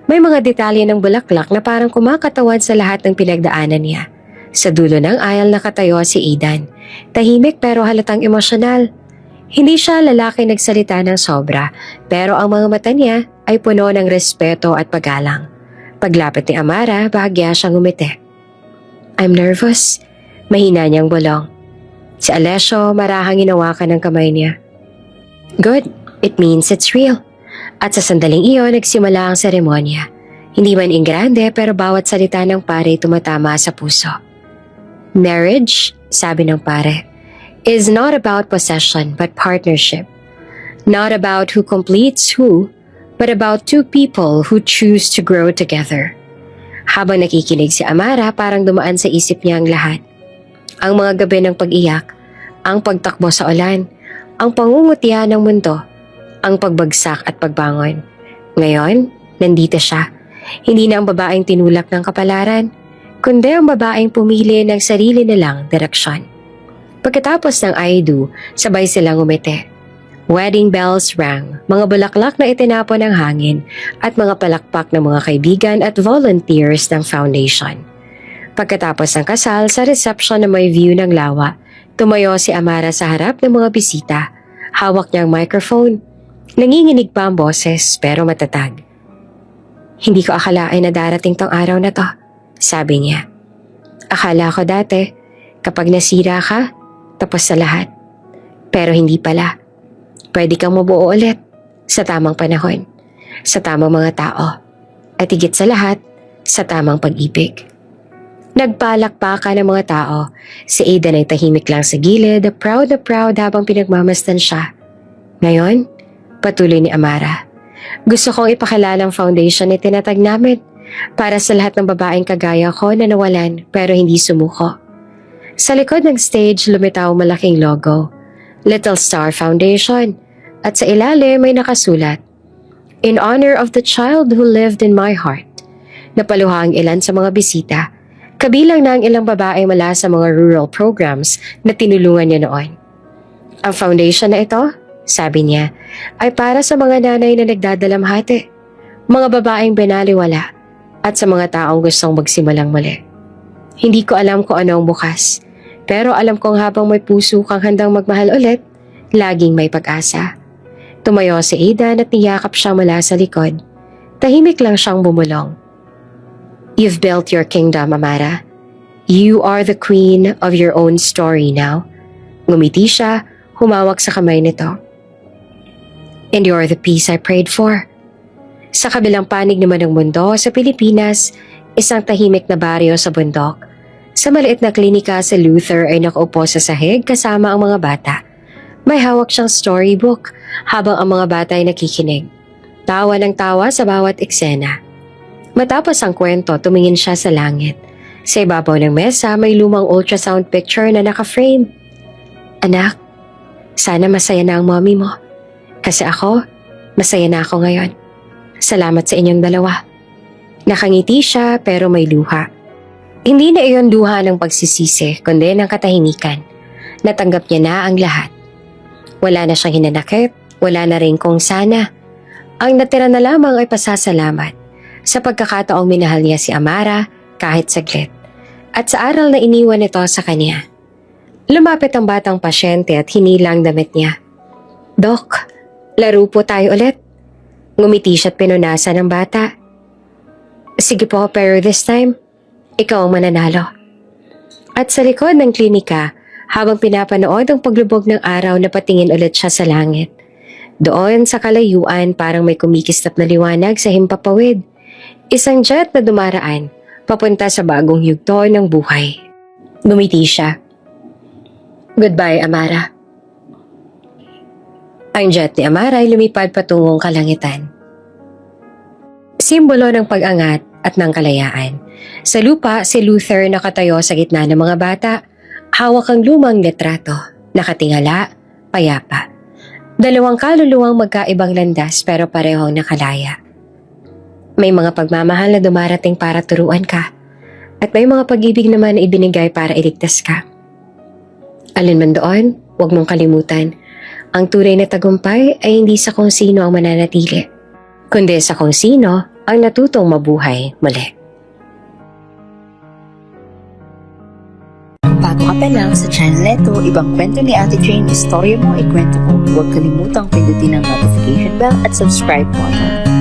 May mga detalye ng bulaklak na parang kumakatawan sa lahat ng pinagdaanan niya. Sa dulo ng aisle nakatayo si Aidan. Tahimik pero halatang emosyonal. Hindi siya lalaki nagsalita ng sobra, pero ang mga mata niya ay puno ng respeto at paggalang. Paglapit ni Amara, bahagya siyang ngumiti. I'm nervous. Mahina niyang bulong. Si Alessio marahang hinawakan ng kamay niya. Good. It means it's real. At sa sandaling iyon, nagsimula ang seremonya. Hindi man ingrande pero bawat salita ng pare tumatama sa puso. Marriage, sabi ng pare, is not about possession but partnership. Not about who completes who, but about two people who choose to grow together. Habang nakikinig si Amara, parang dumaan sa isip niya ang lahat. Ang mga gabi ng pag-iyak, ang pagtakbo sa ulan, ang pangungutya ng mundo, ang pagbagsak at pagbangon. Ngayon, nandito siya. Hindi na ang babaeng tinulak ng kapalaran, kundi ang babaeng pumili ng sarili nilang direksyon. Pagkatapos ng I do, sabay silang umiti. Wedding bells rang, mga bulaklak na itinapon ng hangin at mga palakpak ng mga kaibigan at volunteers ng foundation. Pagkatapos ng kasal sa reception na may view ng lawa, tumayo si Amara sa harap ng mga bisita. Hawak niya ang microphone. Nanginginig pa ang boses pero matatag. Hindi ko akalain na darating tong araw na to, sabi niya. Akala ko dati, kapag nasira ka, tapos sa lahat. Pero hindi pala. Pwede kang mabuo ulit sa tamang panahon, sa tamang mga tao, at higit sa lahat, sa tamang pag-ibig. Nagpalakpakan ng mga tao. Si Aidan ay tahimik lang sa gilid, na proud habang pinagmamasdan siya. Ngayon, patuloy ni Amara. Gusto kong ipakilala ang foundation na tinatag namin para sa lahat ng babaeng kagaya ko na nawalan pero hindi sumuko. Sa likod ng stage lumitaw malaking logo, Little Star Foundation, at sa ilalim may nakasulat, In honor of the child who lived in my heart. Napaluha ang ilan sa mga bisita, kabilang na ang ilang babae mula sa mga rural programs na tinulungan niya noon. Ang foundation na ito, sabi niya, ay para sa mga nanay na nagdadalamhati, mga babaeng binaliwala, at sa mga taong gustong magsimulang muli. Hindi ko alam kung ano ang bukas, pero alam kong habang may puso kang handang magmahal ulit, laging may pag-asa. Tumayo si Aidan at niyakap siya mula sa likod. Tahimik lang siyang bumulong. You've built your kingdom, Amara. You are the queen of your own story now. Ngumiti siya, humawak sa kamay nito. And you're the peace I prayed for. Sa kabilang panig naman ng mundo, sa Pilipinas, isang tahimik na baryo sa bundok. Sa maliit na klinika sa Luther ay nakaupo sa sahig kasama ang mga bata. May hawak siyang storybook habang ang mga bata ay nakikinig. Tawa ng tawa sa bawat eksena. Matapos ang kwento, tumingin siya sa langit. Sa ibabaw ng mesa may lumang ultrasound picture na naka-frame. Anak, sana masaya na ang mommy mo. Kasi ako, masaya na ako ngayon. Salamat sa inyong dalawa. Nakangiti siya pero may luha. Hindi na iyon luha ng pagsisisi, kundi ng katahimikan. Natanggap niya na ang lahat. Wala na siyang hinanakit, wala na rin kung sana. Ang natira na lamang ay pasasalamat sa pagkakataong minahal niya si Amara kahit saglit at sa aral na iniwan nito sa kanya. Lumapit ang batang pasyente at hinilang damit niya. Dok, laro po tayo ulit. Ngumiti siya at pinunasan ng bata. Sige po, pero this time, ikaw ang mananalo. At sa likod ng klinika, habang pinapanood ang paglubog ng araw na patingin ulit siya sa langit. Doon sa kalayuan parang may kumikislap na liwanag sa himpapawid. Isang jet na dumaraan, papunta sa bagong yugto ng buhay. Ngumiti siya. Goodbye, Amara. Ang jet ni Amara ay lumipad patungong kalangitan. Simbolo ng pag-angat at ng kalayaan. Sa lupa, si Luther nakatayo sa gitna ng mga bata. Hawak ang lumang litrato, nakatingala, payapa. Dalawang kaluluwang magkaibang landas pero parehong nakalaya. May mga pagmamahal na dumarating para turuan ka at may mga pag-ibig naman na ibinigay para iligtas ka. Alin man doon, huwag mong kalimutan. Ang tunay na tagumpay ay hindi sa kung sino ang mananatili, kundi sa kung sino ang natutong mabuhay muli. Kung bago ka pa lang sa channel neto, ibang kwento ni Ate Jane, istorya mo, ikwento ko. Huwag kalimutang pindutin ang notification bell at subscribe button.